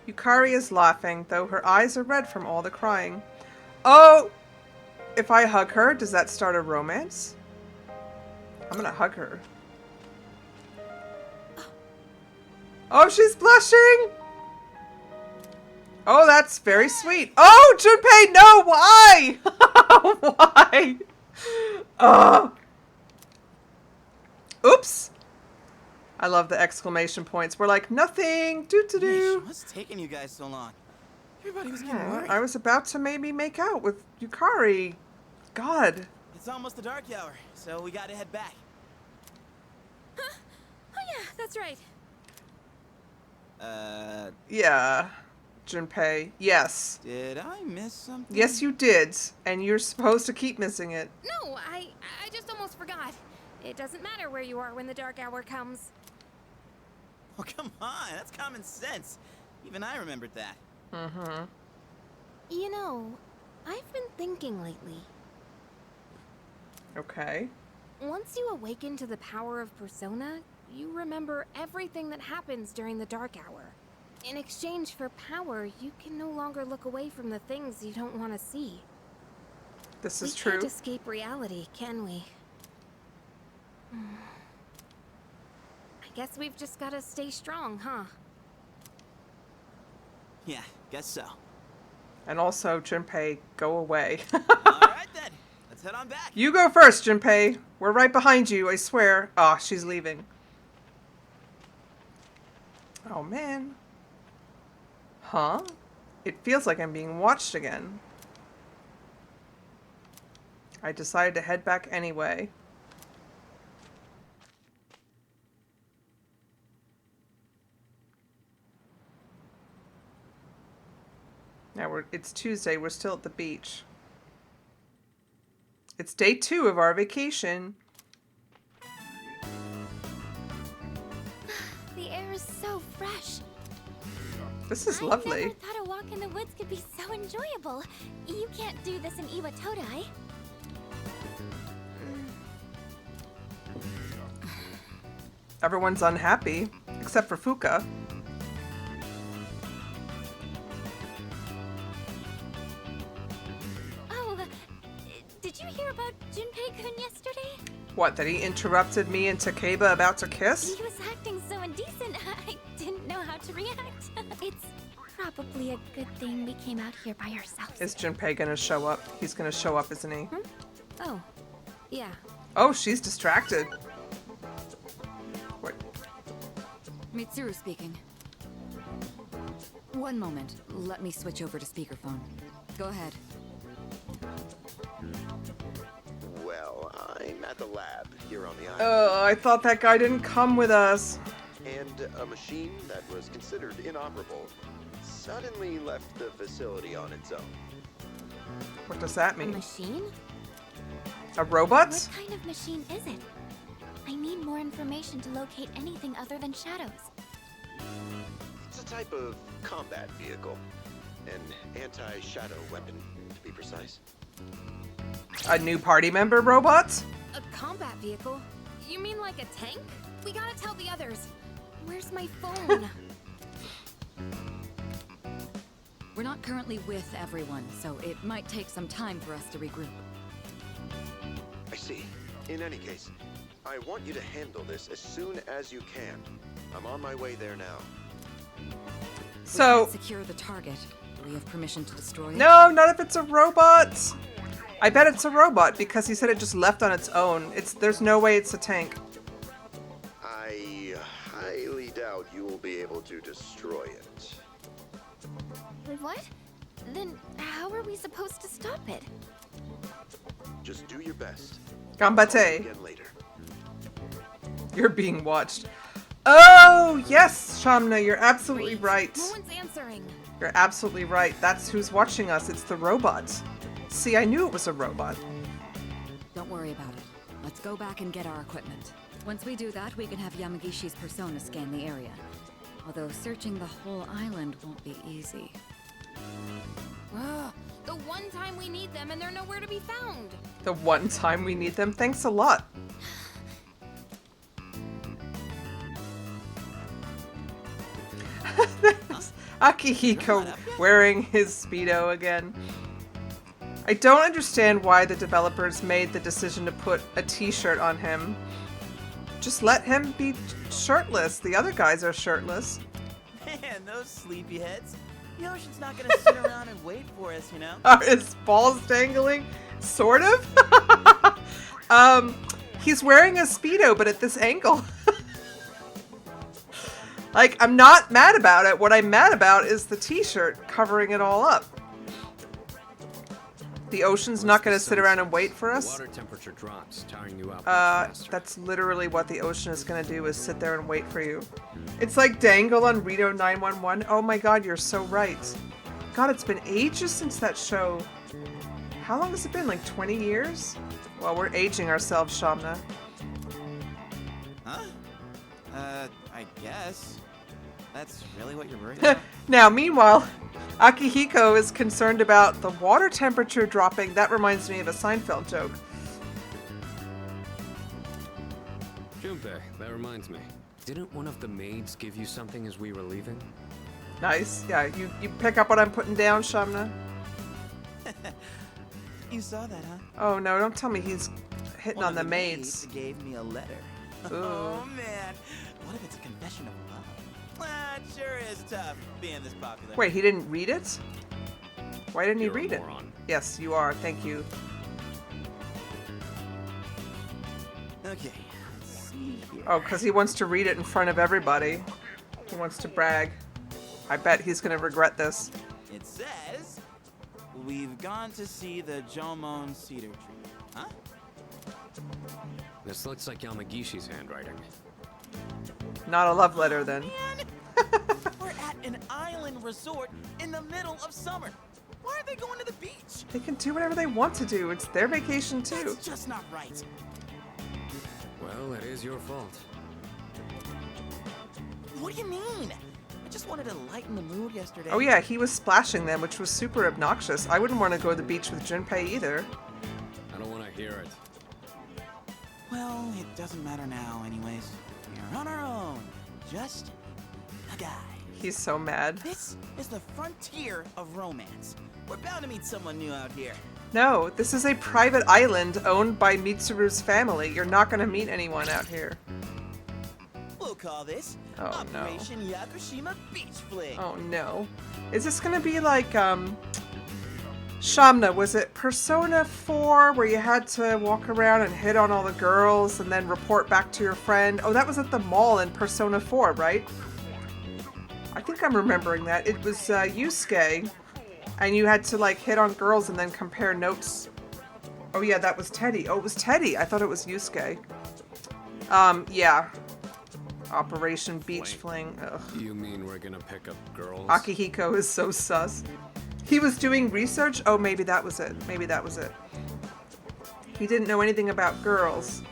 Yukari is laughing, though her eyes are red from all the crying. Oh! If I hug her, does that start a romance? I'm gonna hug her. Oh, she's blushing! Oh, that's very sweet. Oh, Junpei, no! Why? Why? Oh. Oops. I love the exclamation points. We're like, nothing. Do-do-do. What's taking you guys so long? Everybody was getting worried. I was about to maybe make out with Yukari. God. It's almost the dark hour, so we gotta head back. Huh? Oh yeah, that's right. Yeah. Junpei. Yes. Did I miss something? Yes, you did. And you're supposed to keep missing it. No, I just almost forgot. It doesn't matter where you are when the dark hour comes. Oh, come on. That's common sense. Even I remembered that. Mm-hmm. You know, I've been thinking lately. Okay. Once you awaken to the power of Persona, you remember everything that happens during the dark hour. In exchange for power, you can no longer look away from the things you don't want to see. This is We true. can't escape reality, can we? I guess we've just gotta stay strong, huh? Yeah, guess so. And also, Junpei, go away. Alright then. Let's head on back. You go first, Junpei. We're right behind you, I swear. Ah, she's leaving. Oh, man. Huh? It feels like I'm being watched again. I decided to head back anyway. Now it's Tuesday, we're still at the beach. It's day 2 of our vacation. The air is so fresh. This is I lovely. never thought a walk in the woods could be so enjoyable. You can't do this in Iwatodai. Everyone's unhappy, except for Fuka. Oh, did you hear about Junpei-kun yesterday? What, that he interrupted me and Takeba about to kiss? He was acting so indecent, I didn't know how to react. It's probably a good thing we came out here by ourselves. Is Junpei gonna show up? He's gonna show up, isn't he? Oh, yeah. Oh, she's distracted. What? Mitsuru speaking. One moment. Let me switch over to speakerphone. Go ahead. Well, I'm at the lab here on the island. Oh, I thought that guy didn't come with us. And a machine that was considered inoperable suddenly left the facility on its own. What does that A mean? machine? A robot? What kind of machine is it? I need more information to locate anything other than shadows. It's a type of combat vehicle. An anti-shadow weapon, to be precise. A new party member robot? A combat vehicle? You mean like a tank? We gotta tell the others. Where's my phone? We're not currently with everyone, so it might take some time for us to regroup. I see. In any case, I want you to handle this as soon as you can. I'm on my way there now. So, We can't secure the target. Do we have permission to destroy it? no, not if it's a robot. I bet it's a robot because he said it just left on its own. There's no way it's a tank. I highly doubt you will be able to destroy it. What? Then how are we supposed to stop it? Just do your best. Gambate. Again later. You're being watched. Oh, yes, Shamna, you're absolutely right. No one's answering. You're absolutely right. That's who's watching us. It's the robots. See, I knew it was a robot. Don't worry about it. Let's go back and get our equipment. Once we do that, we can have Yamagishi's persona scan the area. Although searching the whole island won't be easy. Ugh, the one time we need them and they're nowhere to be found. The one time we need them. Thanks a lot. Akihiko wearing his Speedo again. I don't understand why the developers made the decision to put a t-shirt on him. Just let him be shirtless. The other guys are shirtless. Man, those sleepyheads. The ocean's not gonna sit around and wait for us, you know? Are his balls dangling? Sort of? He's wearing a Speedo, but at this angle. Like, I'm not mad about it. What I'm mad about is the t-shirt covering it all up. The ocean's not going to sit around and wait for The us? water temperature drops, tiring you out much faster. That's literally what the ocean is going to do, is sit there and wait for you. It's like Dangle on Rito 911. Oh my god, you're so right. God, it's been ages since that show. How long has it been? Like 20 years? Well, we're aging ourselves, Shamna. Huh? I guess. That's really what you're worried about? Now, meanwhile, Akihiko is concerned about the water temperature dropping. That reminds me of a Seinfeld joke. Junpei, that reminds me. Didn't one of the maids give you something as we were leaving? Nice. Yeah, you pick up what I'm putting down, Shamna? You saw that, huh? Oh no, don't tell me he's hitting One on of the maids. gave me a letter. Ooh. Oh man, what if it's a confession of love? It sure is tough being this popular. Wait, he didn't read it? Why didn't he You're a read it? moron. Yes, you are. Thank you. Okay, let's see here. Oh, because he wants to read it in front of everybody. He wants to brag. I bet he's going to regret this. It says, we've gone to see the Jomon cedar tree. Huh? This looks like Yamagishi's handwriting. Not a love letter, then. We're at an island resort in the middle of summer. Why are they going to the beach? They can do whatever they want to do. It's their vacation, too. That's just not right. Well, it is your fault. What do you mean? I just wanted to lighten the mood yesterday. Oh yeah, he was splashing them, which was super obnoxious. I wouldn't want to go to the beach with Junpei either. I don't want to hear it. Well, it doesn't matter now anyways. We're on our own. Just a guy. He's so mad. This is the frontier of romance. We're bound to meet someone new out here. No, this is a private island owned by Mitsuru's family. You're not going to meet anyone out here. We'll call this Oh, no. Operation Yakushima Beach Fling. Oh no. Is this going to be like, Shamna, was it Persona 4 where you had to walk around and hit on all the girls and then report back to your friend? Oh, that was at the mall in Persona 4, right? I think I'm remembering that. It was Yusuke, and you had to like hit on girls and then compare notes. Oh yeah, that was Teddy. Oh, it was Teddy. I thought it was Yusuke. Yeah. Operation Beach Fling. Ugh. You mean we're gonna pick up girls? Akihiko is so sus. He was doing research? Oh, maybe that was it. Maybe that was it. He didn't know anything about girls.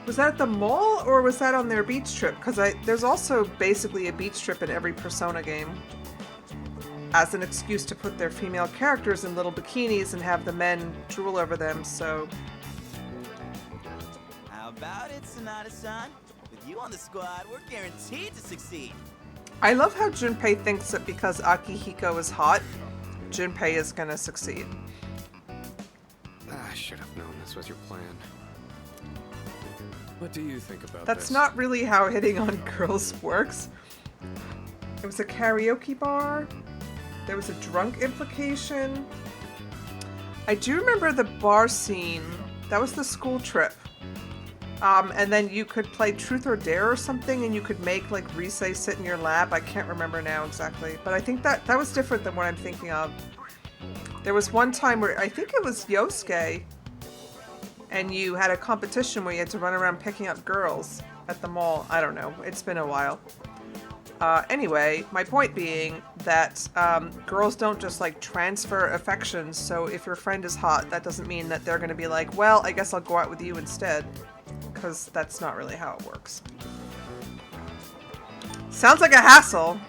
Was that at the mall or was that on their beach trip? Because there's also basically a beach trip in every Persona game. As an excuse to put their female characters in little bikinis and have the men drool over them, so... How about it, Sonata-san? With you on the squad, we're guaranteed to succeed. I love how Junpei thinks that because Akihiko is hot, Junpei is gonna succeed. I should have known this was your plan. What do you think about That's this? not really how hitting on girls works. It was a karaoke bar. There was a drunk implication. I do remember the bar scene. That was the school trip. And then you could play Truth or Dare or something, and you could make like Rise sit in your lap. I can't remember now exactly, but I think that was different than what I'm thinking of. There was one time where I think it was Yosuke, and you had a competition where you had to run around picking up girls at the mall. I don't know. It's been a while. Anyway, my point being that girls don't just like transfer affections. So if your friend is hot, that doesn't mean that they're going to be like, well, I guess I'll go out with you instead. Because that's not really how it works. Sounds like a hassle.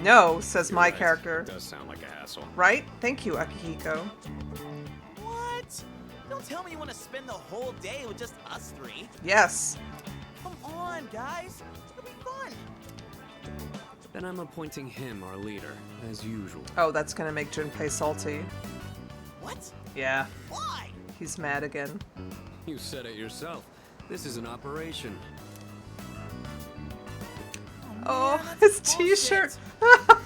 No, says my character. It does sound like a hassle. Right? Thank you, Akihiko. What? Don't tell me you want to spend the whole day with just us three. Yes. Come on, guys. It'll be fun. Then I'm appointing him our leader, as usual. Oh, that's gonna make Junpei salty. What? Yeah. Why? He's mad again. You said it yourself. This is an operation. Oh, man, his that's t-shirt. bullshit.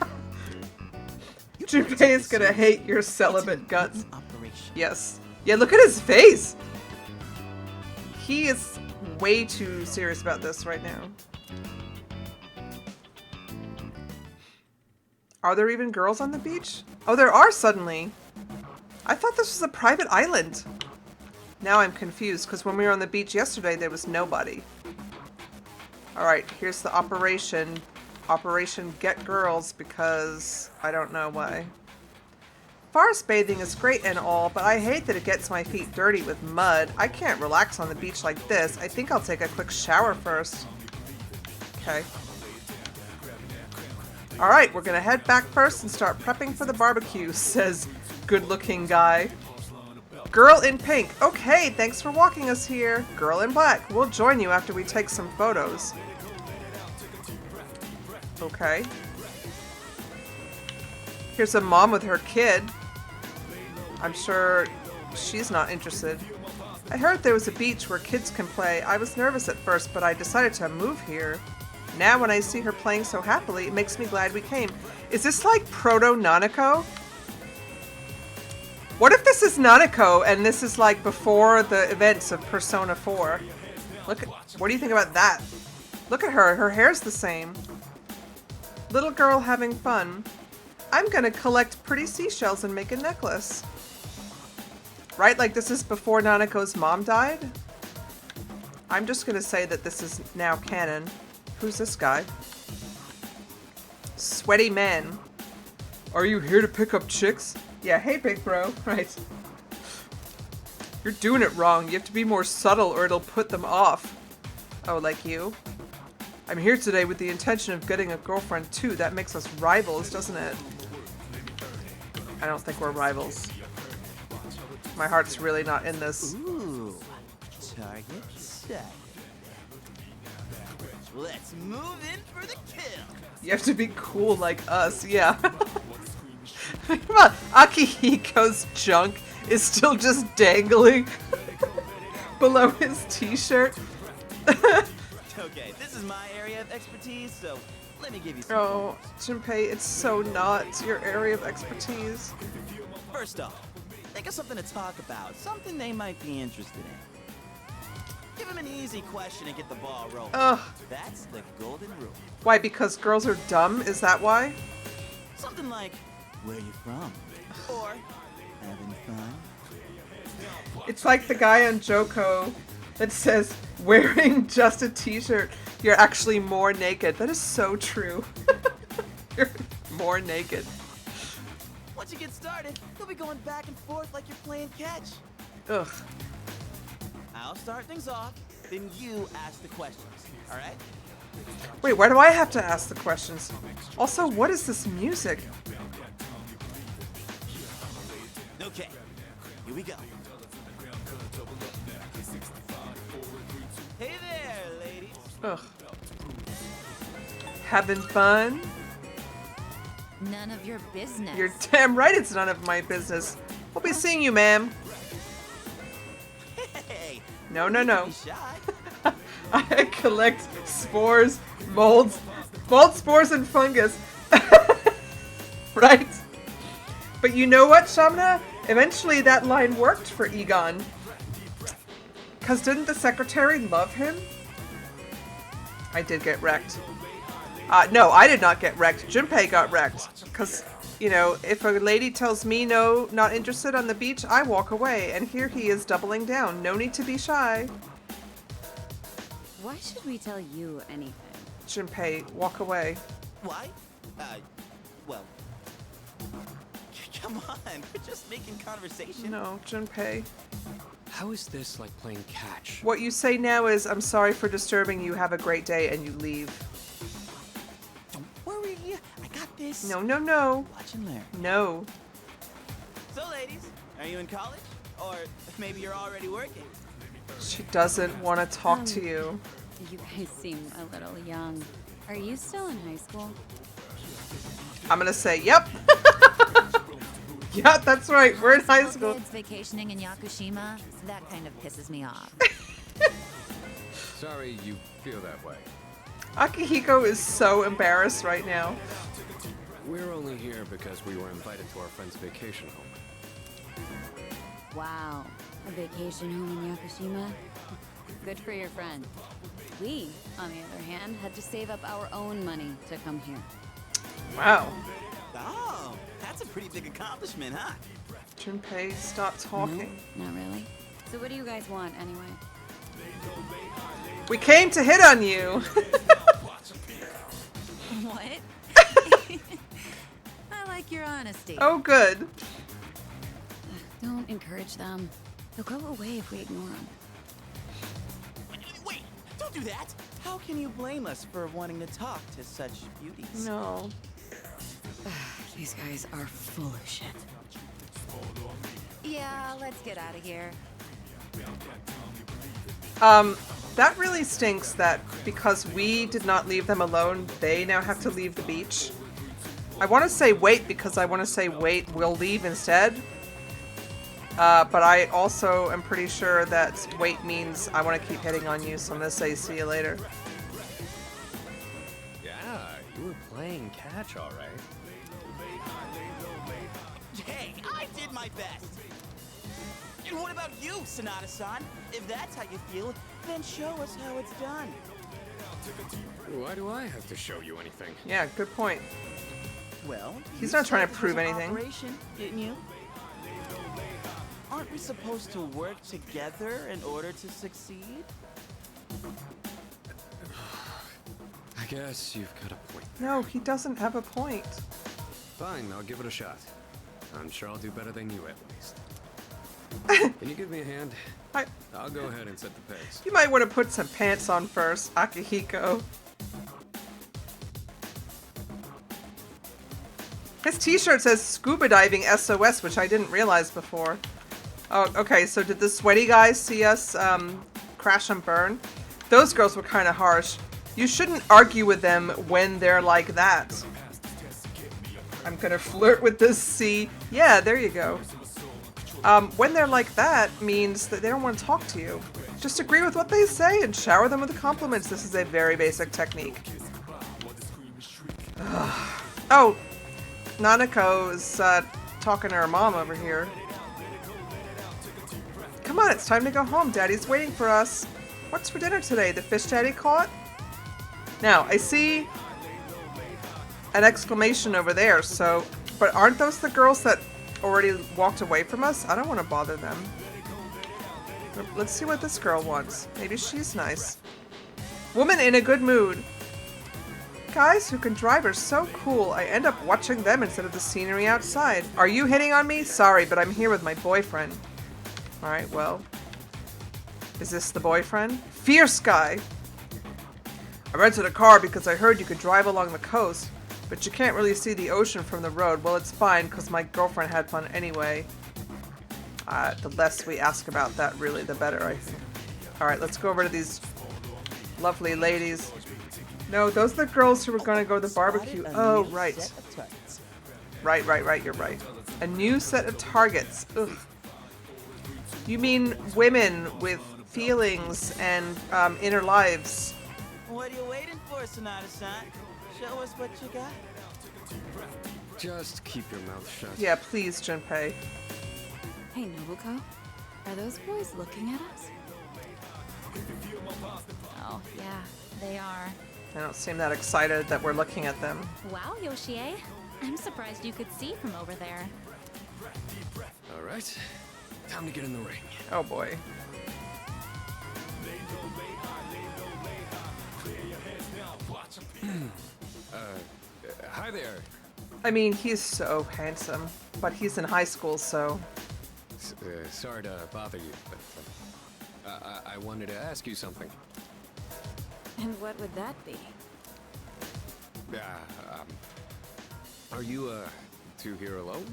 Junpei is gonna hate your celibate guts. Operation. Yes. Yeah, look at his face. He is way too serious about this right now. Are there even girls on the beach? Oh, there are suddenly. I thought this was a private island. Now I'm confused because when we were on the beach yesterday, there was nobody. Alright, here's the operation. Operation Get Girls, because I don't know why. Forest bathing is great and all, but I hate that it gets my feet dirty with mud. I can't relax on the beach like this. I think I'll take a quick shower first. Okay. Alright, we're gonna head back first and start prepping for the barbecue, says good-looking guy. Girl in pink. Okay, thanks for walking us here. Girl in black. We'll join you after we take some photos. Okay. Here's a mom with her kid. I'm sure she's not interested. I heard there was a beach where kids can play. I was nervous at first, but I decided to move here. Now when I see her playing so happily, it makes me glad we came. Is this like proto-Nanako? What if this is Nanako and this is like before the events of Persona 4? Look at, what do you think about that? Look at her. Her hair's the same. Little girl having fun. I'm gonna collect pretty seashells and make a necklace. Right? Like this is before Nanako's mom died? I'm just gonna say that this is now canon. Who's this guy? Sweaty man. Are you here to pick up chicks? Yeah, hey big bro. Right. You're doing it wrong. You have to be more subtle or it'll put them off. Oh, like you? I'm here today with the intention of getting a girlfriend too. That makes us rivals, doesn't it? I don't think we're rivals. My heart's really not in this. Ooh, target set. Let's move in for the kill. You have to be cool like us, yeah. Come on, Akihiko's junk is still just dangling below his t-shirt. Okay, this is my area of expertise, so let me give you some. Oh, Junpei, it's so not your area of expertise. First off, think of something to talk about, something they might be interested in. Give them an easy question and get the ball rolling. Ugh. That's the golden rule. Why, because girls are dumb? Is that why? Something like, where you from? Or, having fun? It's like the guy on Joko that says, wearing just a t-shirt, you're actually more naked. That is so true. You're more naked. Once you get started, you'll be going back and forth like you're playing catch. Ugh. I'll start things off, then you ask the questions, alright? Wait, why do I have to ask the questions? Also, what is this music? Okay, here we go. Hey there, ladies. Ugh. Having fun? None of your business. You're damn right it's none of my business. We'll be seeing you, ma'am. Hey, No. Be shy. I collect spores, mold spores, and fungus. Right? But you know what, Shamna? Eventually that line worked for Egon. Because didn't the secretary love him? I did get wrecked. No, I did not get wrecked. Junpei got wrecked. Because, you know, if a lady tells me no, not interested on the beach, I walk away. And here he is doubling down. No need to be shy. Why should we tell you anything? Junpei, walk away. Why? Well... Come on, we're just making conversation. No, Junpei. How is this like playing catch? What you say now is, I'm sorry for disturbing you, have a great day, and you leave. Don't worry, I got this. No. Watch and learn. No. So, ladies, are you in college? Or maybe you're already working? She doesn't want to talk to you. You guys seem a little young. Are you still in high school? I'm gonna say, yep. Yeah, that's right. We're in high school. Kids vacationing in Yakushima, that kind of pisses me off. Sorry you feel that way. Akihiko is so embarrassed right now. We're only here because we were invited to our friend's vacation home. Wow, a vacation home in Yakushima? Good for your friend. We, on the other hand, had to save up our own money to come here. Wow. Oh, that's a pretty big accomplishment, huh? Junpei, stop talking. No, not really. So what do you guys want, anyway? We came to hit on you. What? I like your honesty. Oh, good. Don't encourage them. They'll go away if we ignore them. Wait, don't do that! How can you blame us for wanting to talk to such beauties? No. These guys are full of shit. Yeah, let's get out of here. That really stinks that because we did not leave them alone, they now have to leave the beach. I want to say wait because I want to say wait, we'll leave instead. But I also am pretty sure that wait means I want to keep hitting on you, so I'm going to say see you later. Yeah, you were playing catch all right. Hey, I did my best! And what about you, Sonata-san? If that's how you feel, then show us how it's done. Why do I have to show you anything? Yeah, good point. Well, He's you not trying said to it prove was an anything. Operation, didn't you? Aren't we supposed to work together in order to succeed? I guess you've got a point. No, he doesn't have a point. Fine, I'll give it a shot. I'm sure I'll do better than you at least. Can you give me a hand? I'll go ahead and set the pace. You might want to put some pants on first, Akihiko. His t-shirt says scuba diving SOS, which I didn't realize before. Oh, okay, so did the sweaty guys see us crash and burn? Those girls were kind of harsh. You shouldn't argue with them when they're like that. I'm gonna flirt with this C. Yeah, there you go. When they're like that means that they don't want to talk to you. Just agree with what they say and shower them with compliments. This is a very basic technique. Oh, Nanako is talking to her mom over here. Come on, it's time to go home. Daddy's waiting for us. What's for dinner today? The fish Daddy caught? Now, I see an exclamation over there, so... But aren't those the girls that already walked away from us? I don't want to bother them. Let's see what this girl wants. Maybe she's nice. Woman in a good mood. Guys who can drive are so cool. I end up watching them instead of the scenery outside. Are you hitting on me? Sorry, but I'm here with my boyfriend. Alright, well. Is this the boyfriend? Fierce guy. I rented a car because I heard you could drive along the coast, but you can't really see the ocean from the road. Well, it's fine because my girlfriend had fun anyway. The less we ask about that, really, the better, I think. Alright, let's go over to these lovely ladies. No, those are the girls who were going to go to the barbecue. Oh, right. Right, you're right. A new set of targets. Ugh. You mean women with feelings and inner lives. What are you waiting for, Sonata-san? Show us what you got. Just keep your mouth shut. Yeah, please, Junpei. Hey, Nobuko. Are those boys looking at us? Oh, yeah, they are. They don't seem that excited that we're looking at them. Wow, Yoshie. I'm surprised you could see from over there. All right, time to get in the ring. Oh boy. Hi there. I mean, he's so handsome, but he's in high school, so... Sorry to bother you, but I wanted to ask you something. And what would that be? Are you two here alone?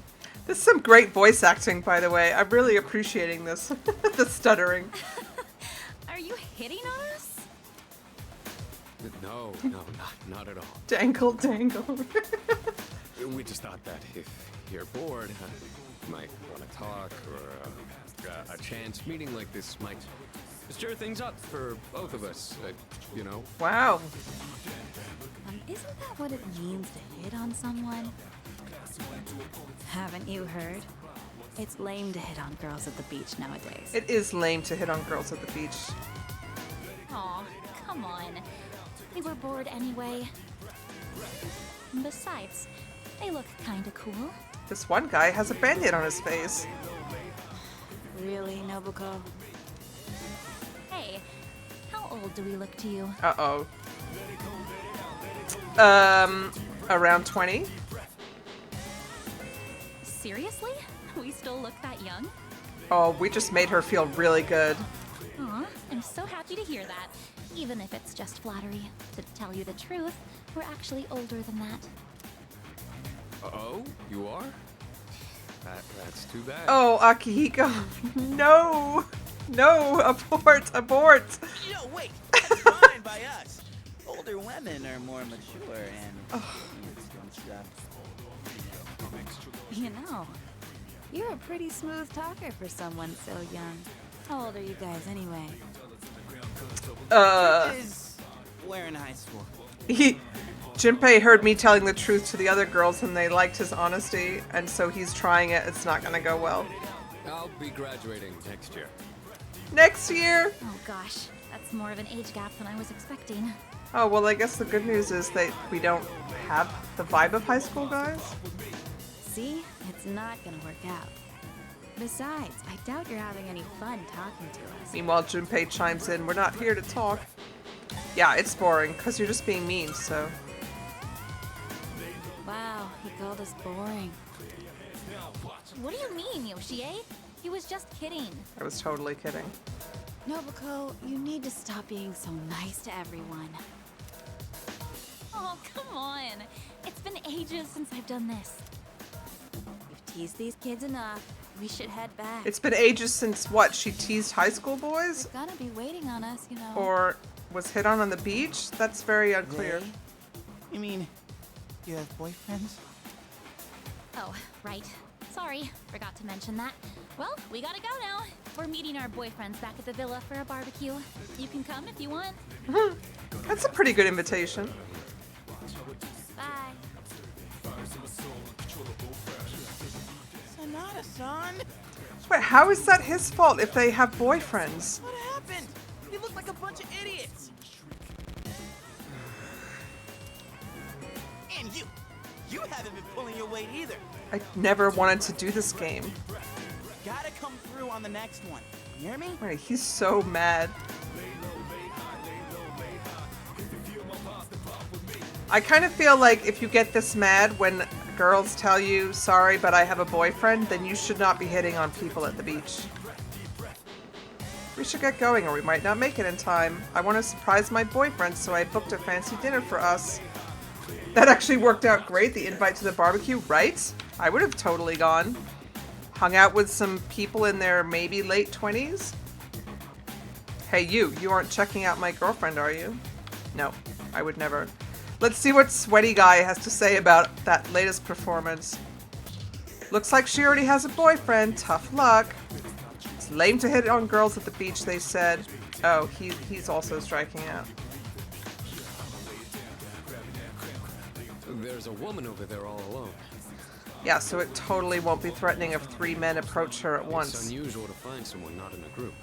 This is some great voice acting, by the way. I'm really appreciating this. The stuttering. Are you hitting on us? No, not at all. Dangle, dangle. We just thought that if you're bored, you might want to talk, or a chance meeting like this might stir things up for both of us, you know? Wow. Isn't that what it means to hit on someone? Haven't you heard? It's lame to hit on girls at the beach nowadays. It is lame to hit on girls at the beach. Aw, come on. We were bored anyway. Besides, they look kinda cool. This one guy has a band-aid on his face. Really, Nobuko? Hey, how old do we look to you? Uh-oh. Around 20? Seriously? We still look that young? Oh, we just made her feel really good. Aw, I'm so happy to hear that. Even if it's just flattery. To tell you the truth, we're actually older than that. Oh, you are? That's too bad. Oh, Akihiko. No! No! Abort! Abort! Yo, wait! That's fine by us. Older women are more mature and stuff. You know, you're a pretty smooth talker for someone so young. How old are you guys anyway? We're in high school. Junpei heard me telling the truth to the other girls and they liked his honesty, and so he's trying it. It's not gonna go well. I'll be graduating next year. Next year? Oh gosh, that's more of an age gap than I was expecting. Oh, well, I guess the good news is that we don't have the vibe of high school guys. See? It's not gonna work out. Besides, I doubt you're having any fun talking to us. Meanwhile, Junpei chimes in, we're not here to talk. Yeah, it's boring, because you're just being mean, so... Wow, he called us boring. What do you mean, Yoshie? He was just kidding. I was totally kidding. Nobuko, you need to stop being so nice to everyone. Oh, come on. It's been ages since I've done this. You've teased these kids enough. We should head back. It's been ages since, what, she teased high school boys? They're gonna be waiting on us, you know. Or was hit on the beach? That's very unclear. You mean, you have boyfriends? Oh, right. Sorry, forgot to mention that. Well, we gotta go now. We're meeting our boyfriends back at the villa for a barbecue. You can come if you want. That's a pretty good invitation. Bye. Sonata-san? Wait, how is that his fault if they have boyfriends? What happened? You look like a bunch of idiots. And you haven't been pulling your weight either. I never wanted to do this game. Gotta come through on the next one. You hear me? Right, he's so mad. I kind of feel like if you get this mad when girls tell you, sorry, but I have a boyfriend, then you should not be hitting on people at the beach. We should get going or we might not make it in time. I want to surprise my boyfriend, so I booked a fancy dinner for us. That actually worked out great, the invite to the barbecue, right? I would have totally gone. Hung out with some people in their maybe late 20s. Hey, you aren't checking out my girlfriend, are you? No, I would never. Let's see what Sweaty Guy has to say about that latest performance. Looks like she already has a boyfriend. Tough luck. It's lame to hit on girls at the beach, they said. Oh, he's also striking out. There's a woman over there all alone. Yeah, so it totally won't be threatening if 3 men approach her at once. It's unusual to find someone not in a group.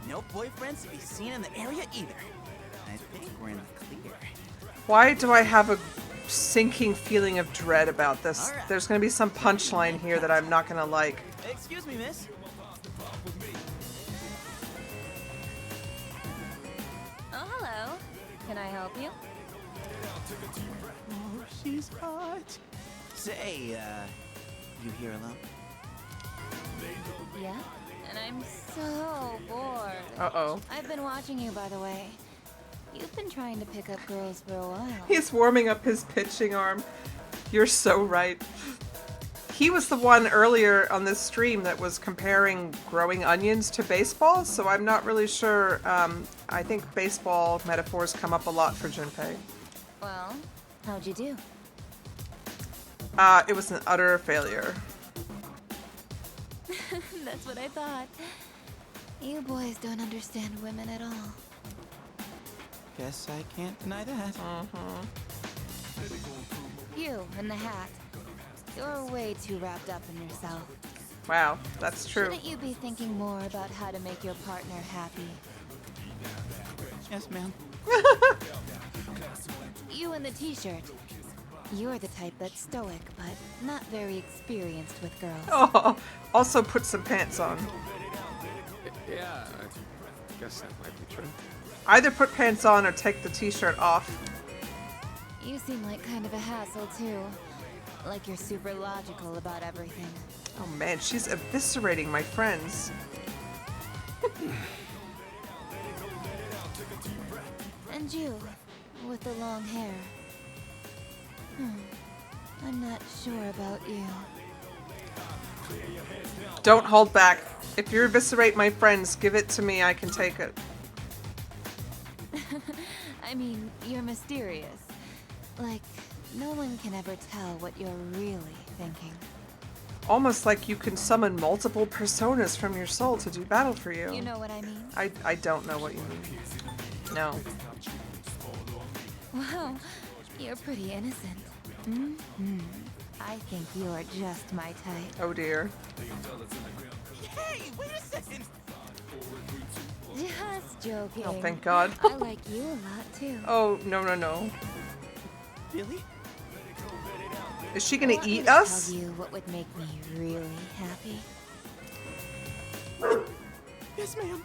No boyfriends to be seen in the area either. I think we're in the clear. Why do I have a sinking feeling of dread about this? All right. There's going to be some punchline here that I'm not going to like. Excuse me, miss. Oh, hello. Can I help you? Oh, she's hot. Say, you here alone? Yeah? And I'm so bored. Uh-oh. I've been watching you, by the way. You've been trying to pick up girls for a while. He's warming up his pitching arm. You're so right. He was the one earlier on this stream that was comparing growing onions to baseball, so I'm not really sure. I think baseball metaphors come up a lot for Junpei. Well, how'd you do? It was an utter failure. That's what I thought. You boys don't understand women at all. Guess I can't deny that. You and the hat. You're way too wrapped up in yourself. Wow, that's true. Shouldn't you be thinking more about how to make your partner happy? Yes, ma'am. You and the t-shirt. You're the type that's stoic, but not very experienced with girls. Oh, also put some pants on. Yeah, I guess that might be true. Either put pants on or take the t-shirt off. You seem like kind of a hassle, too. Like you're super logical about everything. Oh man, she's eviscerating my friends. And you, with the long hair. I'm not sure about you. Don't hold back. If you eviscerate my friends, give it to me, I can take it. I mean, you're mysterious. Like, no one can ever tell what you're really thinking. Almost like you can summon multiple personas from your soul to do battle for you. You know what I mean? I don't know what you mean. No. Wow, you're pretty innocent. I think you're just my type. Oh dear. Hey, wait a second. Just joking. Oh, thank God. I like you a lot too. Oh, no, no, no. Really? Is she gonna Want me eat to us? Tell you what would make me really happy? Yes, ma'am.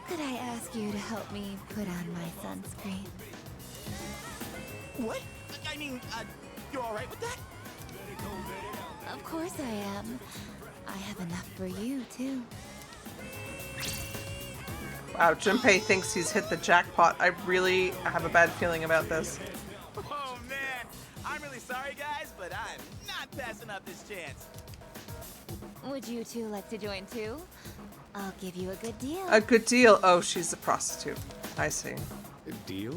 Could I ask you to help me put on my sunscreen? What? I mean, you all right with that? Of course I am. I have enough for you, too. Wow, Junpei thinks he's hit the jackpot. I really have a bad feeling about this. Oh, man. I'm really sorry, guys, but I'm not passing up this chance. Would you two like to join, too? I'll give you a good deal. A good deal? Oh, she's a prostitute. I see. A deal?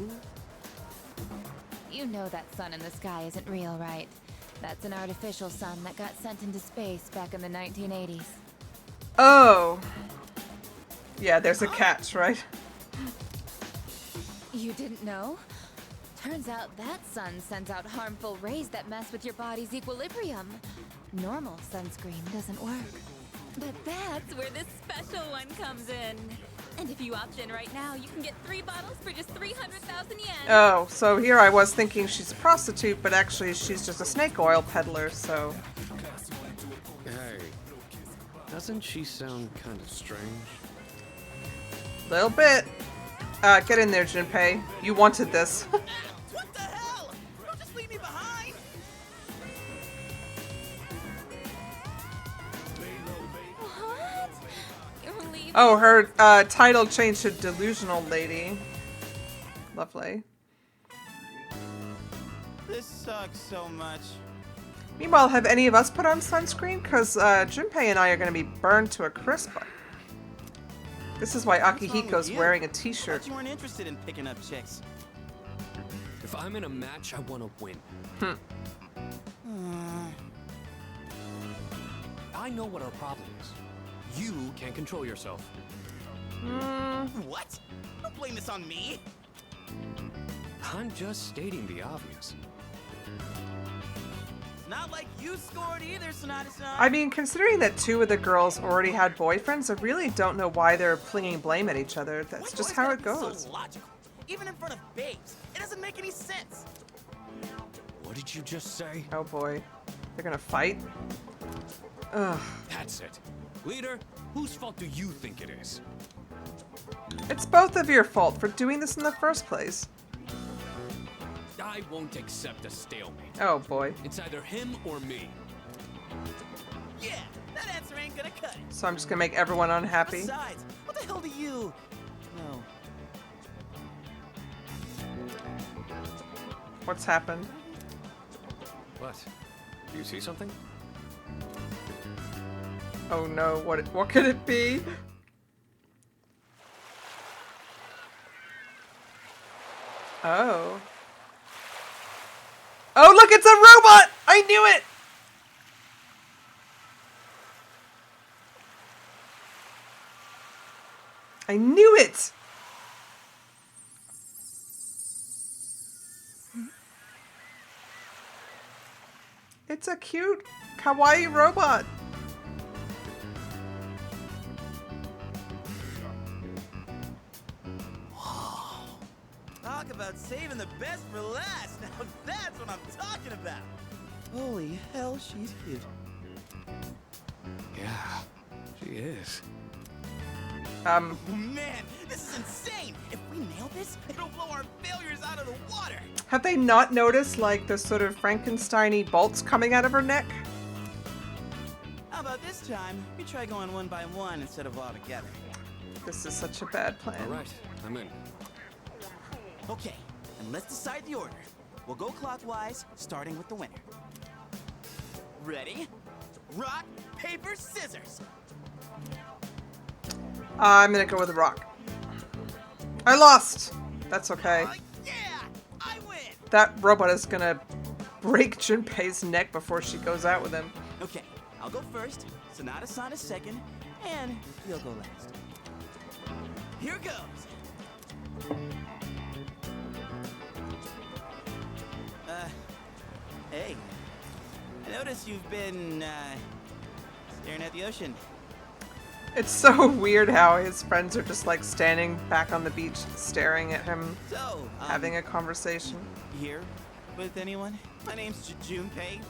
You know that sun in the sky isn't real, right? That's an artificial sun that got sent into space back in the 1980s. Oh. Yeah, there's a catch, right? You didn't know? Turns out that sun sends out harmful rays that mess with your body's equilibrium. Normal sunscreen doesn't work. But that's where this special one comes in. And if you opt in right now, you can get 3 bottles for just 300,000 yen. Oh, so here I was thinking she's a prostitute, but actually she's just a snake oil peddler, so... Hey, doesn't she sound kind of strange? Little bit. Get in there, Junpei. You wanted this. What the hell? Don't just leave me behind. What? You're leaving? Oh, her title changed to Delusional Lady. Lovely. This sucks so much. Meanwhile, have any of us put on sunscreen? Because Junpei and I are going to be burned to a crisp. This is why What's wrong Akihiko's with you? wearing a I t-shirt. thought you weren't interested in picking up chicks. If I'm in a match, I want to win. I know what our problem is. You can't control yourself. What? Don't blame this on me. I'm just stating the obvious. Not like you scored either, Sonata-san. I mean, considering that 2 of the girls already had boyfriends, I really don't know why they're flinging blame at each other. That's just how it goes. So logical. Even in front of babes, it doesn't make any sense. What did you just say? Oh boy. They're gonna fight? Ugh. That's it. Leader, whose fault do you think it is? It's both of your fault for doing this in the first place. I won't accept a stalemate. Oh boy. It's either him or me. Yeah, that answer ain't gonna cut it. So I'm just gonna make everyone unhappy. Besides, what the hell do you know? What's happened? What? Do you see something? Oh no, what could it be? Oh. Oh look, it's a robot! I knew it! I knew it! It's a cute, kawaii robot. Talk about saving the best for last. Now that's what I'm talking about. Holy hell, she's cute. Yeah, she is. Oh, man, this is insane. If we nail this, it'll blow our failures out of the water. Have they not noticed, like, the sort of Frankenstein-y bolts coming out of her neck? How about this time, we try going one by one instead of all together? This is such a bad plan. All right, I'm in. Okay, and let's decide the order. We'll go clockwise, starting with the winner. Ready? Rock, paper, scissors. I'm gonna go with a rock. I lost! That's okay. Yeah, I win! That robot is gonna break Junpei's neck before she goes out with him. Okay, I'll go first, Sonata-san is second, and you'll go last. Here goes! Hey. I notice you've been, staring at the ocean. It's so weird how his friends are just like standing back on the beach staring at him, So, having a conversation. Here with anyone? My name's Junpei.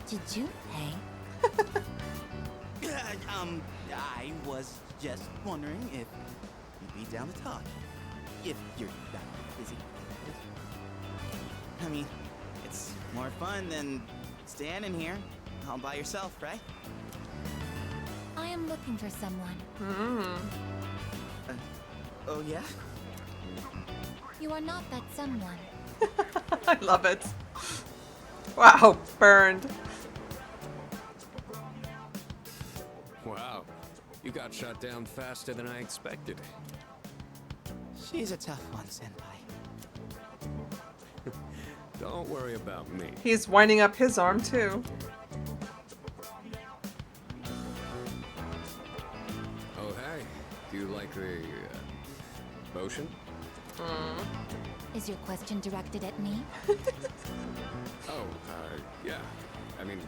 Junpei? I was just wondering if you'd be down to talk. If you're not busy. I mean, it's more fun than standing here all by yourself, right? I am looking for someone. Oh yeah? You are not that someone. I love it. Wow, burned. Wow, you got shot down faster than I expected. She's a tough one, Senpai. Don't worry about me. He's winding up his arm too. Oh, hey. Do you like the ocean? Is your question directed at me? Oh, yeah. I mean,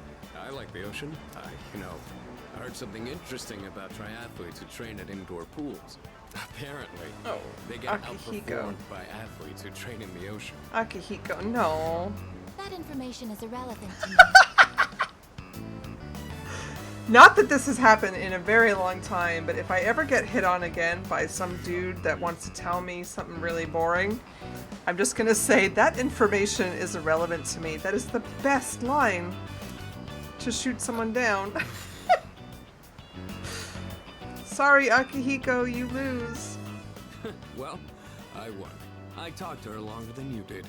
I like the ocean. I heard something interesting about triathletes who train at indoor pools. Apparently, they get Akihiko. outperformed by athletes who train in the ocean. Akihiko, no. That information is irrelevant to me. Not that this has happened in a very long time, but if I ever get hit on again by some dude that wants to tell me something really boring, I'm just gonna say that information is irrelevant to me. That is the best line to shoot someone down. Sorry, Akihiko, you lose. Well, I won. I talked to her longer than you did.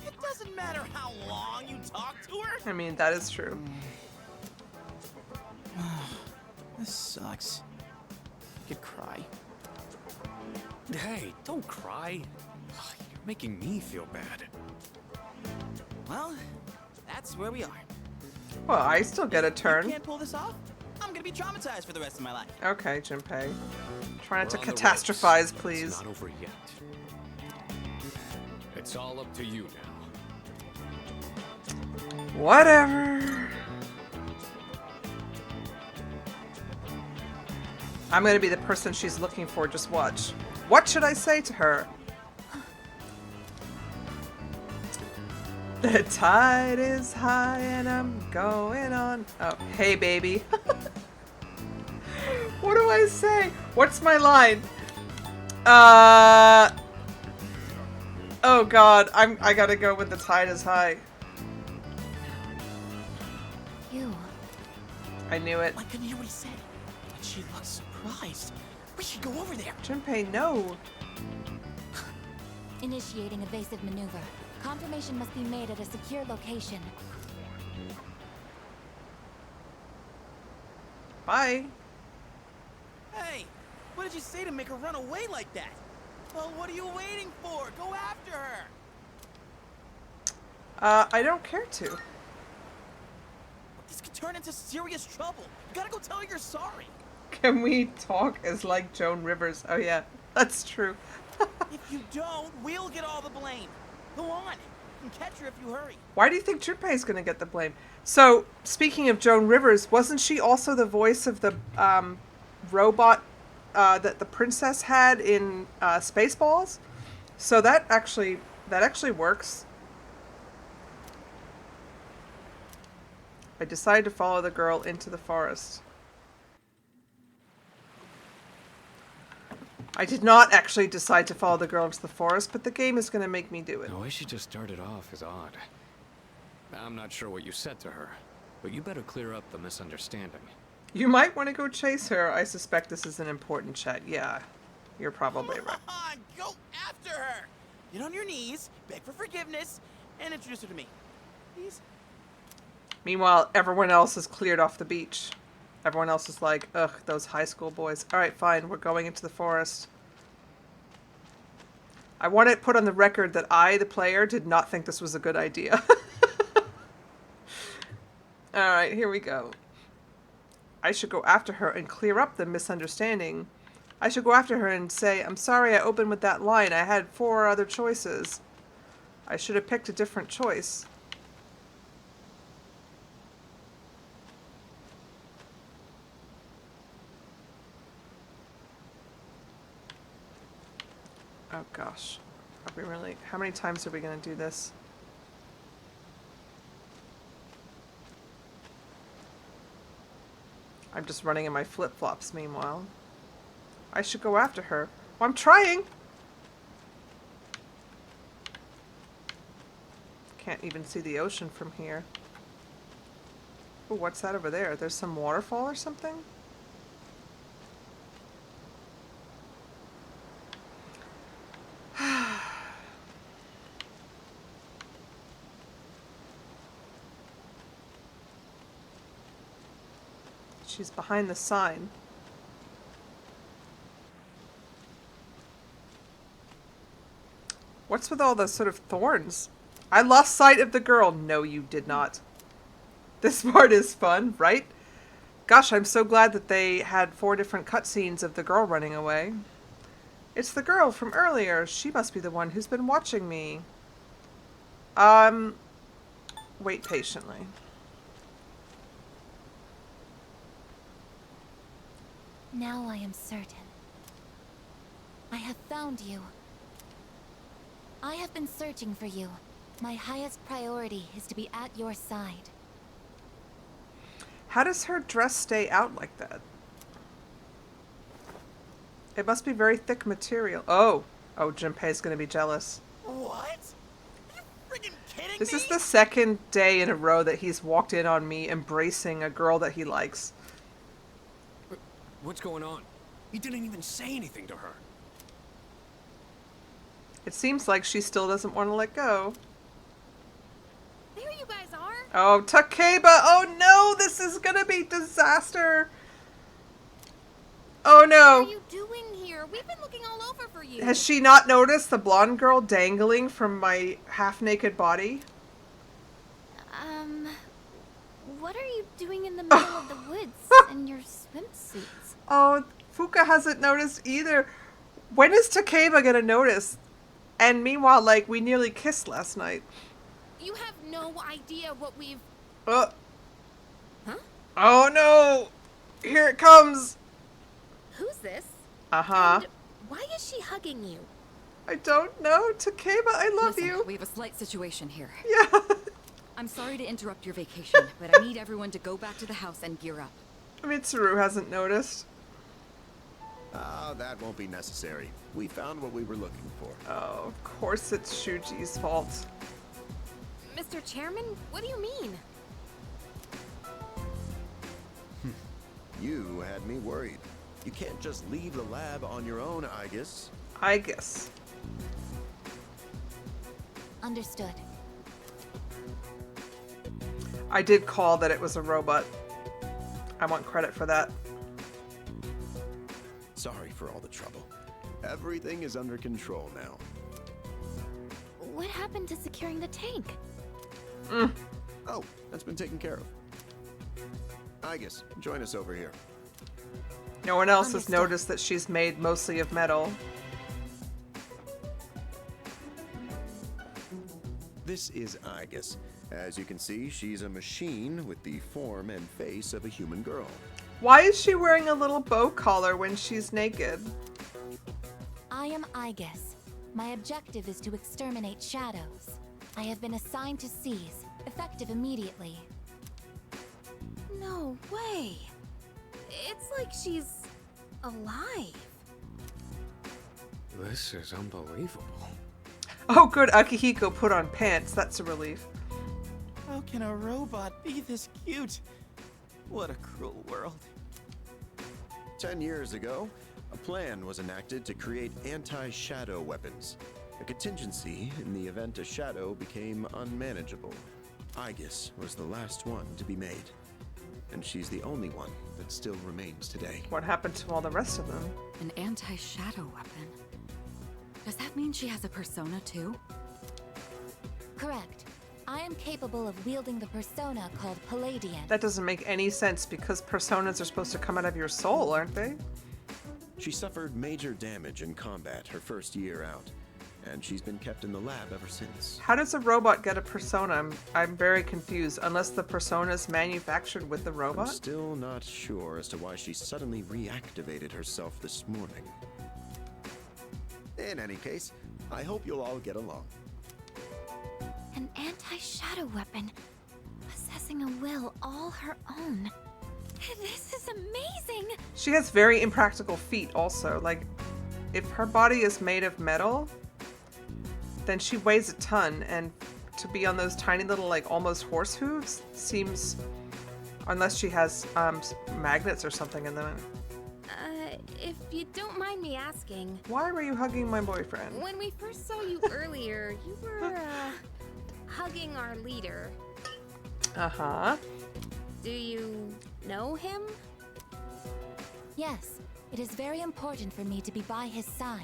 It doesn't matter how long you talk to her. I mean, that is true. This sucks. I could cry. Hey, don't cry. You're making me feel bad. Well, that's where we are. Well, I still get a You turn. can't pull this off? I'm gonna be traumatized for the rest of my life. Okay, Junpei. Try not to We're on the catastrophize, ropes. please. It's not over yet. It's all up to you now. Whatever. I'm gonna be the person she's looking for, just watch. What should I say to her? The tide is high and I'm going on. Oh, hey baby. What do I say? What's my line? Oh god, I gotta go with the tide is high. You. I knew it. I couldn't hear what he said, but she looks surprised. We should go over there. Junpei, no. Initiating evasive maneuver. Confirmation must be made at a secure location. Bye. Hey, what did you say to make her run away like that? Well, what are you waiting for? Go after her. I don't care to. This could turn into serious trouble. You gotta go tell her you're sorry. Can we talk as like Joan Rivers? Oh yeah, that's true. If you don't, we'll get all the blame. Go on. You can catch her if you hurry. Why do you think Junpei is going to get the blame? So, speaking of Joan Rivers, wasn't she also the voice of the robot that the princess had in Spaceballs? So that actually works. I decided to follow the girl into the forest. I did not actually decide to follow the girl into the forest, but the game is going to make me do it. The way she just started off is odd. I'm not sure what you said to her, but you better clear up the misunderstanding. You might want to go chase her. I suspect this is an important chat. Yeah, you're probably right. Come on, go after her. Get on your knees, beg for forgiveness, and introduce her to me. Please? Meanwhile, everyone else has cleared off the beach. Everyone else is like, ugh, those high school boys. Alright, fine, we're going into the forest. I want it put on the record that I, the player, did not think this was a good idea. Alright, here we go. I should go after her and clear up the misunderstanding. I should go after her and say, I'm sorry I opened with that line. I had 4 other choices. I should have picked a different choice. Oh gosh. Are we really... How many times are we going to do this? I'm just running in my flip-flops meanwhile. I should go after her. Well, I'm trying! Can't even see the ocean from here. Oh, what's that over there? There's some waterfall or something? She's behind the sign. What's with all the sort of thorns? I lost sight of the girl. No, you did not. This part is fun, right? Gosh, I'm so glad that they had 4 different cutscenes of the girl running away. It's the girl from earlier. She must be the one who's been watching me. Wait patiently. Now I am certain. I have found you. I have been searching for you. My highest priority is to be at your side. How does her dress stay out like that? It must be very thick material. Oh! Oh, Junpei's gonna be jealous. What? Are you friggin' kidding This me? is the 2nd day in a row that he's walked in on me embracing a girl that he likes. What's going on? He didn't even say anything to her. It seems like she still doesn't want to let go. There you guys are. Oh, Takeba! Oh no! This is gonna be disaster! Oh What no! are you doing here? We've been looking all over for you. Has she not noticed the blonde girl dangling from my half-naked body? What are you doing in the middle of the woods in your swimsuits. Oh, Fuka hasn't noticed either. When is Takeba gonna notice? And meanwhile, like, we nearly kissed last night. You have no idea what we've... Huh? Huh? Oh no! Here it comes! Who's this? Uh-huh. And why is she hugging you? I don't know. Takeba, I love Listen, you. we have a slight situation here. Yeah. I'm sorry to interrupt your vacation, but I need everyone to go back to the house and gear up. Mitsuru hasn't noticed. That won't be necessary. We found what we were looking for. Oh, of course it's Shuji's fault. Mr. Chairman, what do you mean? You had me worried. You can't just leave the lab on your own, I guess. I guess. Understood. I did call that it was a robot. I want credit for that. Sorry for all the trouble. Everything is under control now. What happened to securing the tank? Oh, that's been taken care of. I guess. Join us over here. No one else has Understood. noticed that she's made mostly of metal. This is Igus. As you can see, she's a machine with the form and face of a human girl. Why is she wearing a little bow collar when she's naked? I am Igus. My objective is to exterminate shadows. I have been assigned to seize, effective immediately. No way. It's like she's alive. This is unbelievable. Oh good, Akihiko put on pants. That's a relief. How can a robot be this cute? What a cruel world. 10 years ago, a plan was enacted to create anti-shadow weapons. A contingency in the event a shadow became unmanageable. Igus was the last one to be made. And she's the only one that still remains today. What happened to all the rest of them? An anti-shadow weapon. Does that mean she has a persona too? Correct. I am capable of wielding the persona called Palladian. That doesn't make any sense because personas are supposed to come out of your soul, aren't they? She suffered major damage in combat her first year out, and she's been kept in the lab ever since. How does a robot get a persona? I'm very confused. Unless the persona's manufactured with the I'm robot? still not sure as to why she suddenly reactivated herself this morning. In any case, I hope you'll all get along. An anti-shadow weapon, possessing a will all her own. This is amazing! She has very impractical feet also. Like, if her body is made of metal, then she weighs a ton, and to be on those tiny little, like, almost horse hooves seems... Unless she has magnets or something in them. If you don't mind me asking, Why were you hugging my boyfriend? when we first saw you earlier, you were, hugging our leader. Uh-huh. Do you know him? Yes, it is very important for me to be by his side.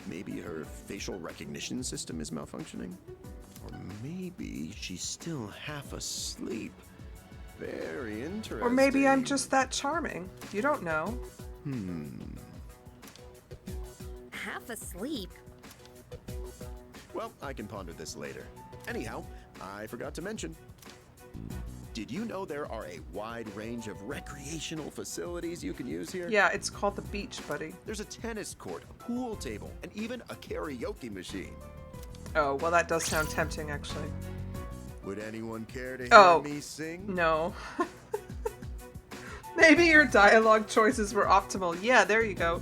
Maybe her facial recognition system is malfunctioning? Or maybe she's still half asleep. Very interesting. Or maybe I'm just that charming. You don't know. Half asleep. Well, I can ponder this later. Anyhow, I forgot to mention. Did you know there are a wide range of recreational facilities you can use here? Yeah, it's called the beach, buddy. There's a tennis court, a pool table, and even a karaoke machine. Oh, well that does sound tempting, actually. Would anyone care to hear Oh. me sing? No. Maybe your dialogue choices were optimal. Yeah, there you go.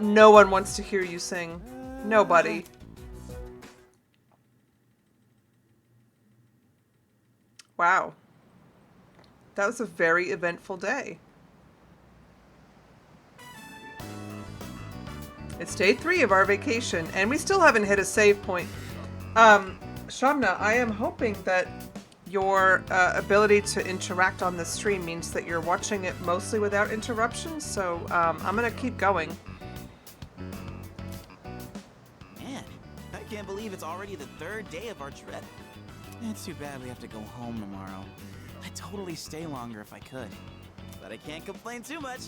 No one wants to hear you sing. Nobody. Wow. That was a very eventful day. It's day 3 of our vacation, and we still haven't hit a save point. Shamna, I am hoping that your ability to interact on the stream means that you're watching it mostly without interruptions, so I'm gonna keep going. Man, I can't believe it's already the 3rd day of our trip. It's too bad we have to go home tomorrow. I'd totally stay longer if I could. But I can't complain too much.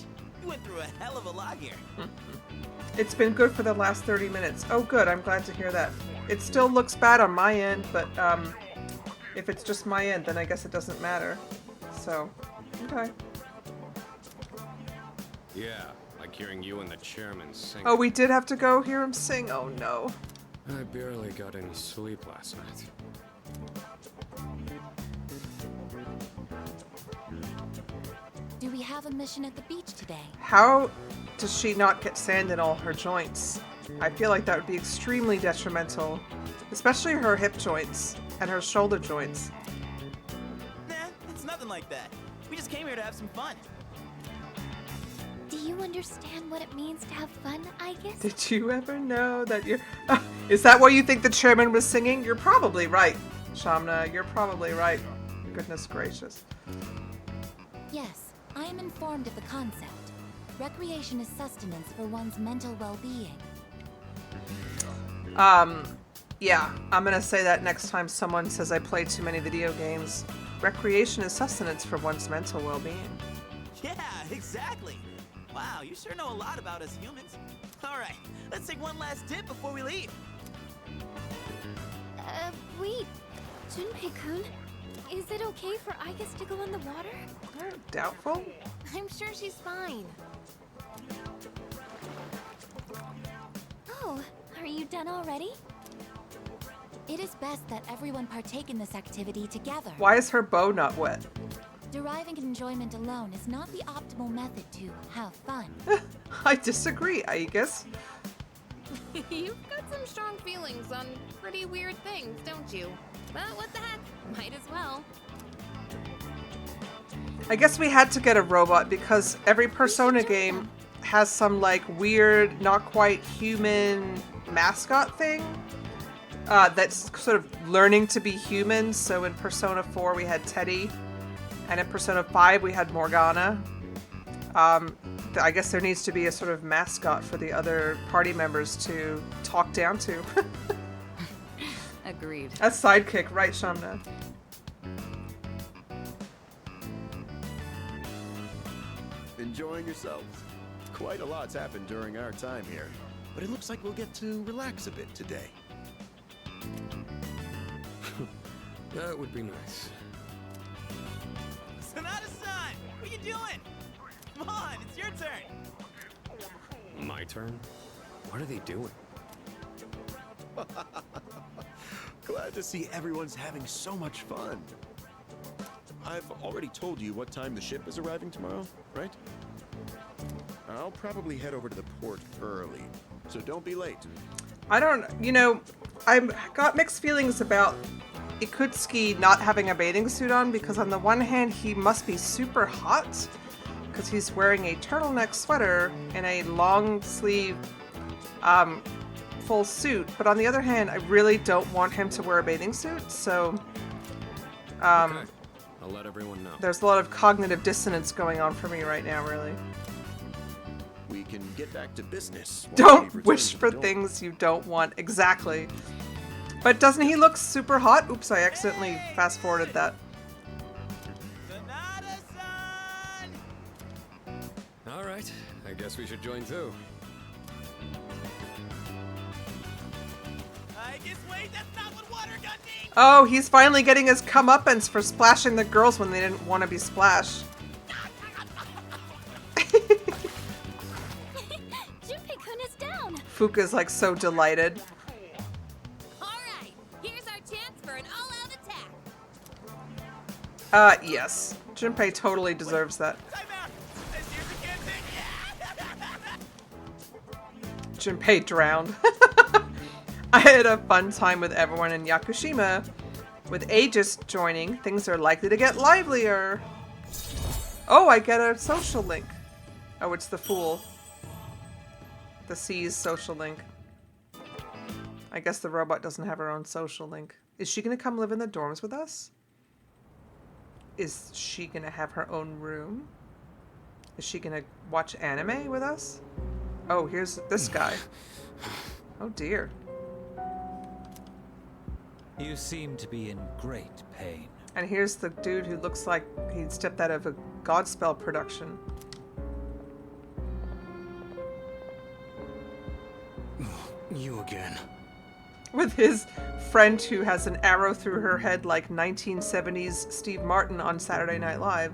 We went through a hell of a lot here. It's been good for the last 30 minutes. Oh, good. I'm glad to hear that. It still looks bad on my end, but if it's just my end, then I guess it doesn't matter. So, okay. Yeah, like hearing you and the chairman sing. Oh, we did have to go hear him sing. Oh, no. I barely got any sleep last night. Do we have a mission at the beach today? How does she not get sand in all her joints? I feel like that would be extremely detrimental, especially her hip joints and her shoulder joints. Nah, it's nothing like that. We just came here to have some fun. Do you understand what it means to have fun, I guess? Did you ever know that you're... Is that why you think the chairman was singing? You're probably right, Shamna. You're probably right. Goodness gracious. Yes, I am informed of the concept. Recreation is sustenance for one's mental well-being. Yeah, I'm gonna say that next time someone says I play too many video games. Recreation is sustenance for one's mental well-being. Yeah, exactly. Wow, you sure know a lot about us humans. All right, let's take one last dip before we leave. Wait. Junpei-kun, is it okay for Igus to go in the water? Doubtful? I'm sure she's fine. Oh, are you done already? It is best that everyone partake in this activity together. Why is her bow not wet? Deriving enjoyment alone is not the optimal method to have fun. I disagree, I guess. You've got some strong feelings on pretty weird things, don't you? But what the heck? Might as well. I guess we had to get a robot because every Persona game has some like weird, not quite human mascot thing that's sort of learning to be human. So in Persona 4 we had Teddy, and in Persona 5 we had Morgana. I guess there needs to be a sort of mascot for the other party members to talk down to. Agreed. A sidekick, right, Shamna? Enjoying yourselves? Quite a lot's happened during our time here, but it looks like we'll get to relax a bit today. That would be nice. Sonata-san, what are you doing? Come on, it's your turn. My turn? What are they doing? Glad to see everyone's having so much fun. I've already told you what time the ship is arriving tomorrow, right? I'll probably head over to the port early, so don't be late. I don't, I've got mixed feelings about Ikutsuki not having a bathing suit on because on the one hand he must be super hot because he's wearing a turtleneck sweater and a long sleeve full suit, but on the other hand I really don't want him to wear a bathing suit, so Okay. I'll let everyone know. there's a lot of cognitive dissonance going on for me right now, really. We can get back to business. once Don't we've returned wish to the for dorm. things you don't want. Exactly. But doesn't he look super hot? Oops, I accidentally fast forwarded that. Sonata-san! All right, I guess we should join too. I guess wait, that's not what water gun means! Oh, he's finally getting his comeuppance for splashing the girls when they didn't want to be splashed. Junpei-kun is down! Fuka's like so delighted. Alright, here's our chance for an all-out attack. Yes. Junpei totally deserves that. Time out! Here's the can thing! Junpei drowned. I had a fun time with everyone in Yakushima. With Aegis joining, things are likely to get livelier. Oh, I get a social link. Oh, it's the Fool. The C's social link. I guess the robot doesn't have her own social link. Is she gonna come live in the dorms with us? Is she gonna have her own room? Is she gonna watch anime with us? Oh, here's this guy. Oh dear. You seem to be in great pain. And here's the dude who looks like he stepped out of a Godspell production. You again. With his friend who has an arrow through her head like 1970s Steve Martin on Saturday Night Live.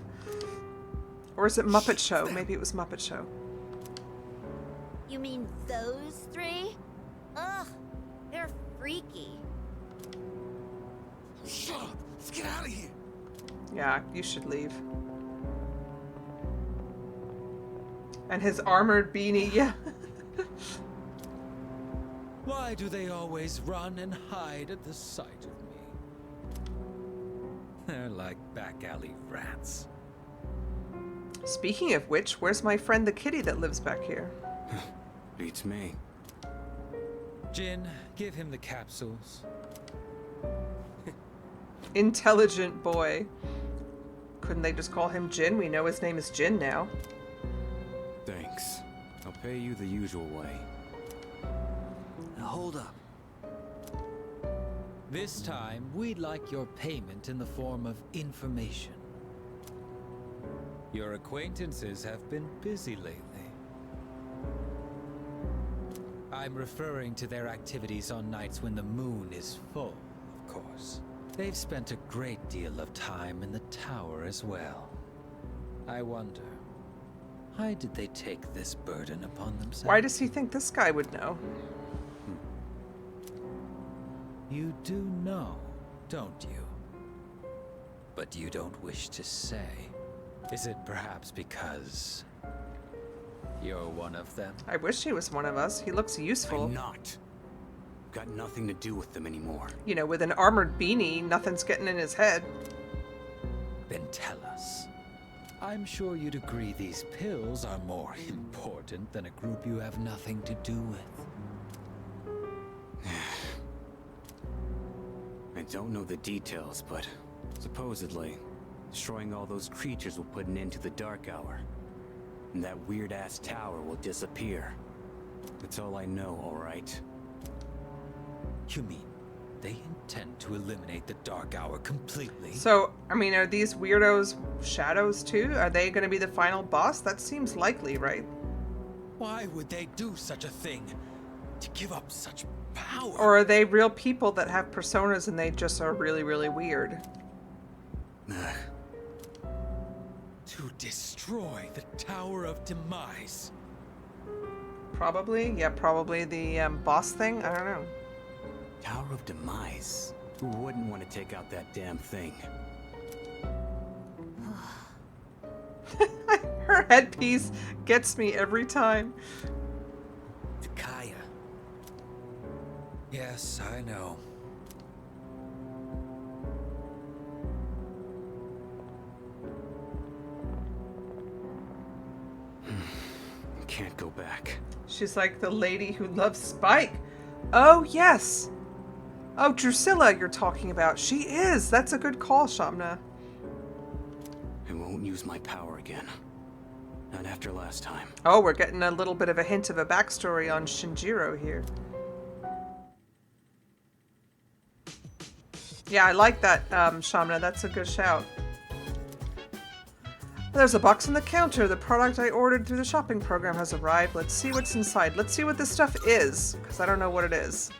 Or is it Muppet Show? Maybe it was Muppet Show. You mean those three? Ugh, they're freaky. Shut up! Let's get out of here! Yeah, you should leave. And his armored beanie, yeah. Why do they always run and hide at the sight of me? They're like back alley rats. Speaking of which, where's my friend the kitty that lives back here? Beats me. Jin, give him the capsules. Intelligent boy. Couldn't they just call him Jin? We know his name is Jin now. Thanks. I'll pay you the usual way. Now hold up. This time, we'd like your payment in the form of information. Your acquaintances have been busy lately. I'm referring to their activities on nights when the moon is full, of course. They've spent a great deal of time in the tower as well. I wonder, why did they take this burden upon themselves? Why does he think this guy would know? You do know, don't you? But you don't wish to say. Is it perhaps because you're one of them? I wish he was one of us. He looks useful. I'm not. Got nothing to do with them anymore. You know, with an armored beanie, nothing's getting in his head. Then tell us. I'm sure you'd agree these pills are more important than a group you have nothing to do with. I don't know the details, but supposedly, destroying all those creatures will put an end to the Dark Hour. And that weird-ass tower will disappear. That's all I know, alright? You mean they intend to eliminate the Dark Hour completely? So, I mean, are these weirdos shadows too? Are they going to be the final boss? That seems likely, right? Why would they do such a thing? To give up such power? Or are they real people that have personas and they just are really, really weird? To destroy the Tower of Demise. Probably. Yeah, probably the boss thing. I don't know. Tower of Demise? Who wouldn't want to take out that damn thing? Her headpiece gets me every time. Takaya. Yes, I know. Can't go back. She's like the lady who loves Spike. Oh, yes. Oh, Drusilla you're talking about. She is. That's a good call, Shamna. I won't use my power again. Not after last time. Oh, we're getting a little bit of a hint of a backstory on Shinjiro here. Yeah, I like that, Shamna. That's a good shout. There's a box on the counter. The product I ordered through the shopping program has arrived. Let's see what's inside. Let's see what this stuff is, because I don't know what it is.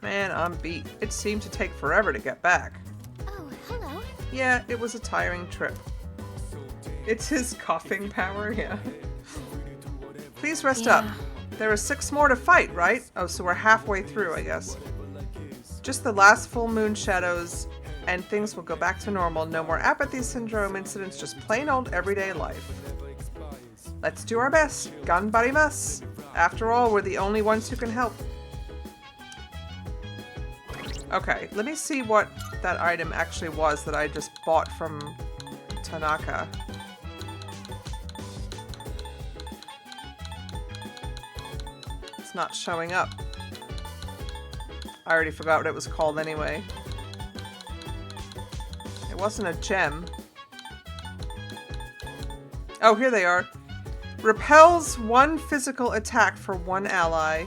Man, I'm beat. It seemed to take forever to get back. Oh, hello. Yeah, it was a tiring trip. It's his coughing power, yeah. Please rest up. There are 6 more to fight, right? Oh, so we're halfway through, I guess. Just the last full moon shadows, and things will go back to normal. No more apathy syndrome incidents, just plain old everyday life. Let's do our best. Ganbarimasu. After all, we're the only ones who can help. Okay, let me see what that item actually was that I just bought from Tanaka. It's not showing up. I already forgot what it was called anyway. It wasn't a gem. Oh, here they are. Repels 1 physical attack for 1 ally.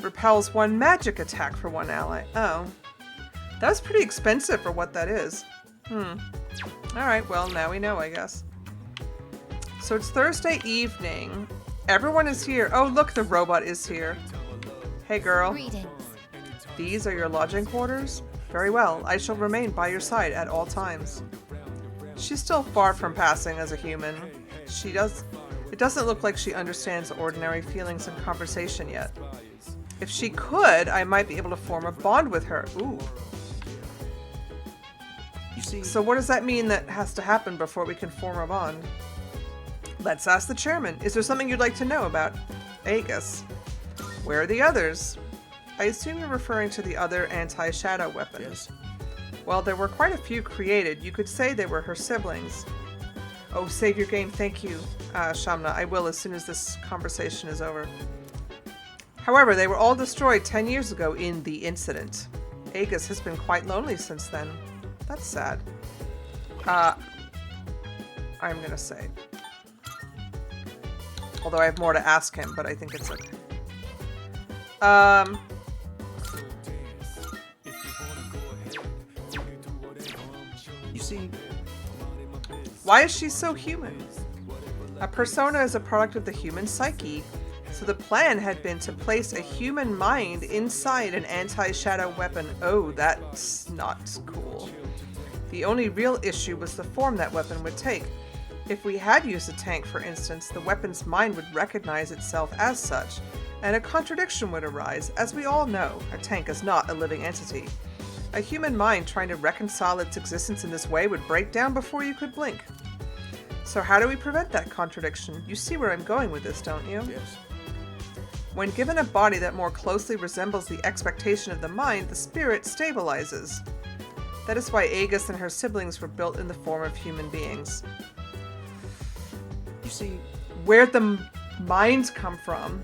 Repels 1 magic attack for 1 ally. Oh. That was pretty expensive for what that is. Alright, well, now we know, I guess. So it's Thursday evening. Everyone is here. Oh, look, the robot is here. Hey, girl. Greetings. These are your lodging quarters? Very well. I shall remain by your side at all times. She's still far from passing as a human. It doesn't look like she understands ordinary feelings and conversation yet. If she could, I might be able to form a bond with her. Ooh. You see, So what does that mean that has to happen before we can form a bond? Let's ask the chairman. Is there something you'd like to know about Aegis? Where are the others? I assume you're referring to the other anti-shadow weapons. Well, there were quite a few created. You could say they were her siblings. Oh, save your game. Thank you, Shamna. I will as soon as this conversation is over. However, they were all destroyed 10 years ago in the incident. Aegis has been quite lonely since then. That's sad. I'm gonna say. Although I have more to ask him, but I think it's okay. you see, Why is she so human? A persona is a product of the human psyche, so the plan had been to place a human mind inside an anti-shadow weapon. Oh, that's not cool. The only real issue was the form that weapon would take. If we had used a tank, for instance, the weapon's mind would recognize itself as such, and a contradiction would arise. As we all know, a tank is not a living entity. A human mind trying to reconcile its existence in this way would break down before you could blink. So how do we prevent that contradiction? You see where I'm going with this, don't you? yes. When given a body that more closely resembles the expectation of the mind, the spirit stabilizes. That is why Aegis and her siblings were built in the form of human beings. You see, Where'd the mind come from?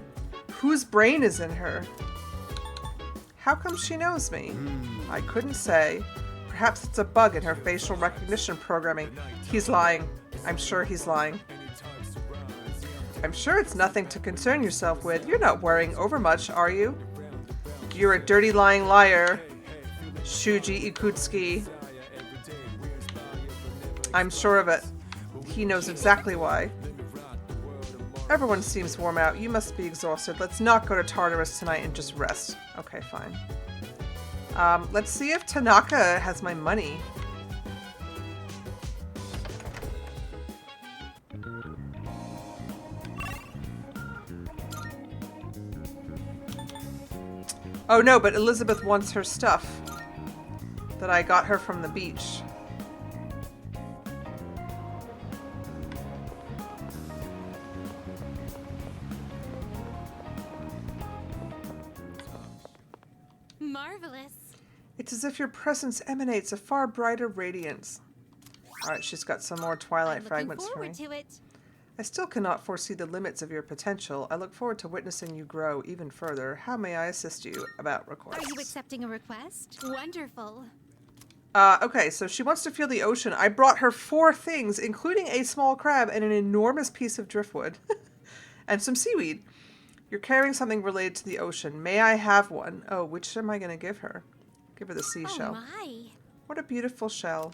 Whose brain is in her? How come she knows me? I couldn't say. Perhaps it's a bug in her facial recognition programming. He's lying. I'm sure he's lying. I'm sure it's nothing to concern yourself with. You're not worrying overmuch, are you? You're a dirty lying liar, Shuji Ikutsuki. I'm sure of it. He knows exactly why. Everyone seems worn out. You must be exhausted. Let's not go to Tartarus tonight and just rest. Okay, fine. Let's see if Tanaka has my money. Oh no, but Elizabeth wants her stuff that I got her from the beach. Marvelous. It's as if your presence emanates a far brighter radiance. Alright, she's got some more Twilight fragments for me. Looking forward to it. I still cannot foresee the limits of your potential. I look forward to witnessing you grow even further. How may I assist you about requests? Are you accepting a request? Wonderful. Okay, so she wants to feel the ocean. I brought her 4 things, including a small crab and an enormous piece of driftwood. And some seaweed. You're carrying something related to the ocean. May I have one? Oh, which am I going to give her? Give her the seashell. Oh my. What a beautiful shell.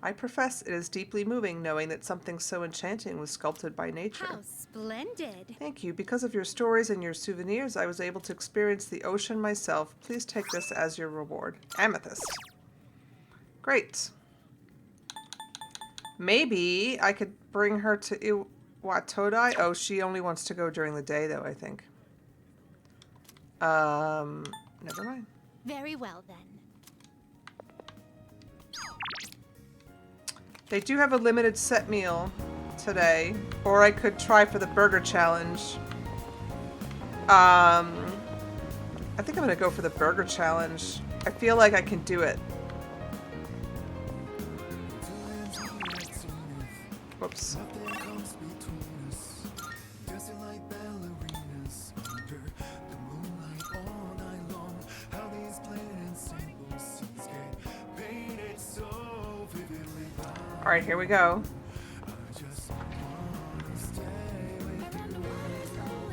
I profess it is deeply moving knowing that something so enchanting was sculpted by nature. How splendid. Thank you. Because of your stories and your souvenirs, I was able to experience the ocean myself. Please take this as your reward. Amethyst. Great. Maybe I could bring her to Iwatodai. Oh, she only wants to go during the day, though, I think. Never mind. Very well then. They do have a limited set meal today, or I could try for the burger challenge. I think I'm gonna go for the burger challenge. I feel like I can do it. Whoops. All right, here we go.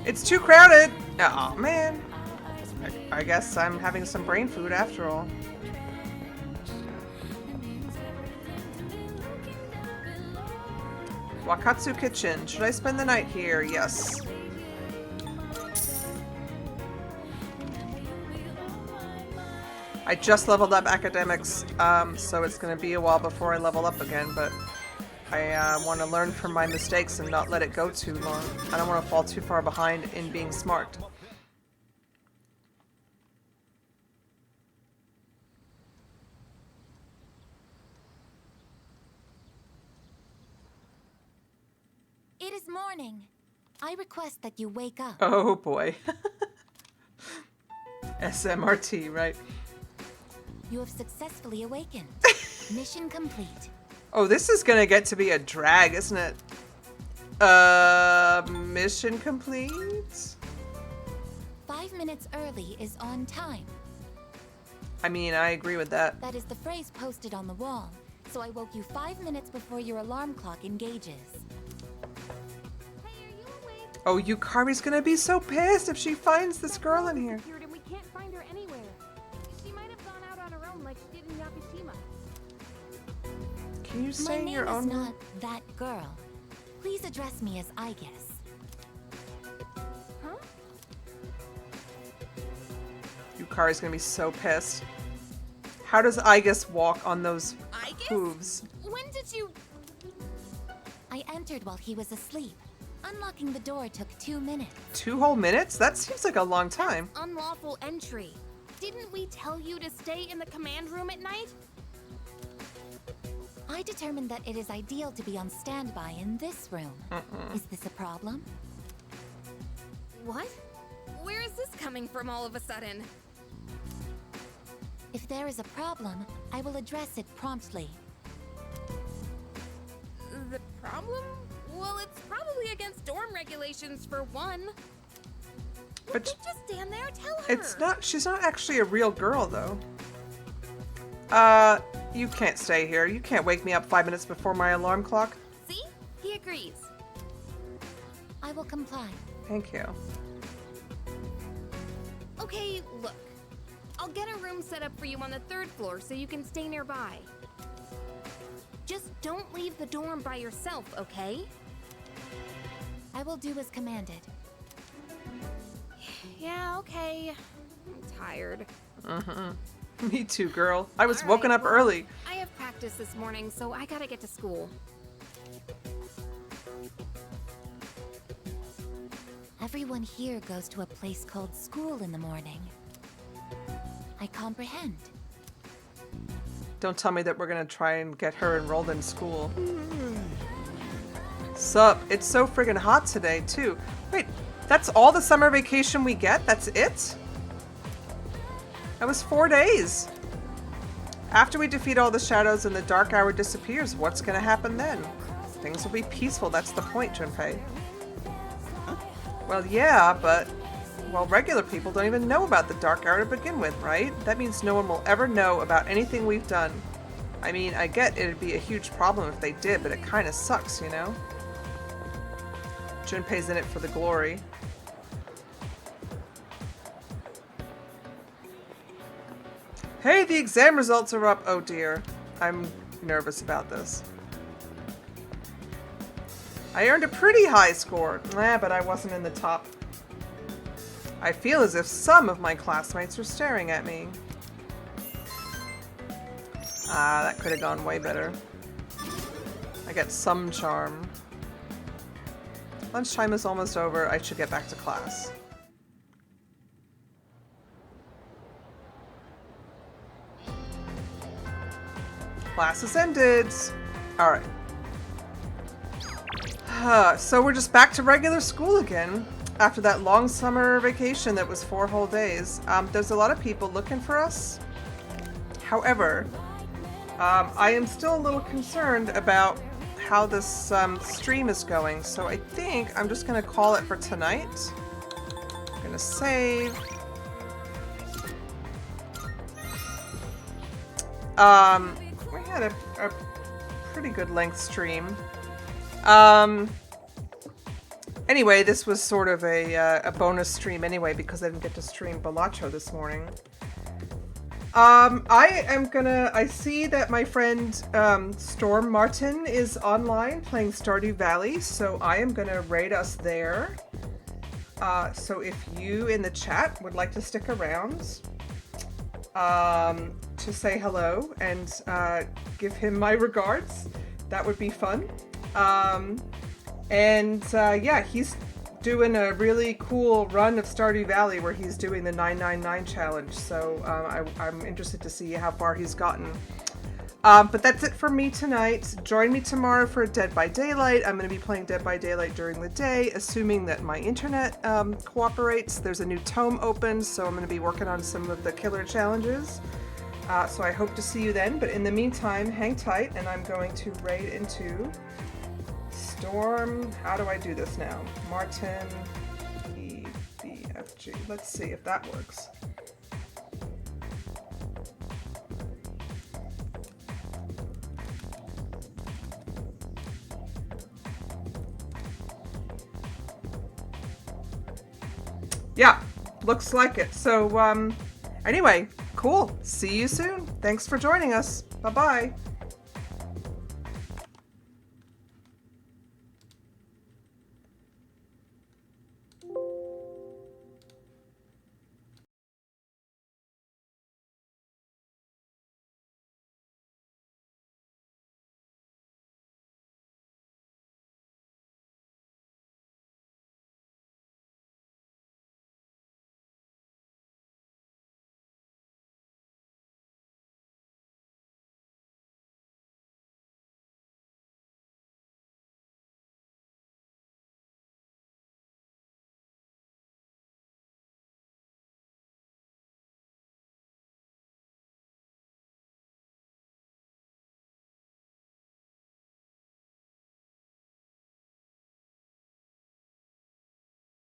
It's too crowded. Oh man. I guess I'm having some brain food after all. Wakatsu Kitchen. Should I spend the night here? Yes. I just leveled up academics, so it's going to be a while before I level up again, but I want to learn from my mistakes and not let it go too long. I don't want to fall too far behind in being smart. It is morning. I request that you wake up. Oh boy. SMRT, right? You have successfully awakened. Mission complete. Oh, this is gonna get to be a drag, isn't it? Mission complete? 5 minutes early is on time. I mean, I agree with that. That is the phrase posted on the wall. So I woke you 5 minutes before your alarm clock engages. Oh, Yukari's gonna be so pissed if she finds this girl in here. And we can't find her anywhere. She might have gone out on her own like she did in Yakushima. Can you My say name your is own? not that girl. Please address me as I guess. Huh? Yukari's gonna be so pissed. How does Igus walk on those hooves? When did you... I entered while he was asleep. Unlocking the door took 2 minutes. 2 whole minutes? That seems like a long time. Unlawful entry. Didn't we tell you to stay in the command room at night? I determined that it is ideal to be on standby in this room. Is this a problem? What? Where is this coming from all of a sudden? If there is a problem, I will address it promptly. The problem? Well, it's probably against dorm regulations for one. But Just stand there, tell her. it's not. She's not actually a real girl, though. You can't stay here. You can't wake me up 5 minutes before my alarm clock. See? He agrees. I will comply. Thank you. Okay, look. I'll get a room set up for you on the 3rd floor so you can stay nearby. Just don't leave the dorm by yourself, okay? I will do as commanded. Yeah, okay. I'm tired. Me too, girl. I was All woken right, up well, early. I have practice this morning, so I gotta get to school. Everyone here goes to a place called school in the morning. I comprehend. Don't tell me that we're gonna try and get her enrolled in school. Sup? It's so friggin' hot today, too. Wait, that's all the summer vacation we get? That's it? That was 4 days. After we defeat all the shadows and the dark hour disappears, what's gonna happen then? Things will be peaceful, that's the point, Junpei. Well, yeah, but... well, regular people don't even know about the dark hour to begin with, right? That means no one will ever know about anything we've done. I mean, I get it'd be a huge problem if they did, but it kinda sucks, you know? Junpei's in it for the glory. Hey, the exam results are up! Oh dear. I'm nervous about this. I earned a pretty high score. But I wasn't in the top. I feel as if some of my classmates are staring at me. Ah, that could have gone way better. I get some charm. Lunchtime is almost over. I should get back to class. Class has ended. Alright. So we're just back to regular school again. After that long summer vacation that was 4 whole days. There's a lot of people looking for us. However, I am still a little concerned about how this stream is going. So I think I'm just going to call it for tonight. I'm going to save. We had a pretty good length stream. Anyway, this was sort of a bonus stream anyway because I didn't get to stream Balacho this morning. I see that my friend Storm Martin is online playing Stardew Valley, so I am gonna raid us there. So if you in the chat would like to stick around to say hello and give him my regards, that would be fun. Yeah, he's doing a really cool run of Stardew Valley where he's doing the 999 challenge, so I'm interested to see how far he's gotten. But that's it for me tonight. Join me tomorrow for Dead by Daylight. I'm going to be playing Dead by Daylight during the day, assuming that my internet cooperates. There's a new tome open, so I'm going to be working on some of the killer challenges. So I hope to see you then, but in the meantime, hang tight, and I'm going to raid into Storm. How do I do this now? Martin, EBFG. Let's see if that works. Yeah, looks like it. So, anyway, cool. See you soon. Thanks for joining us. Bye-bye.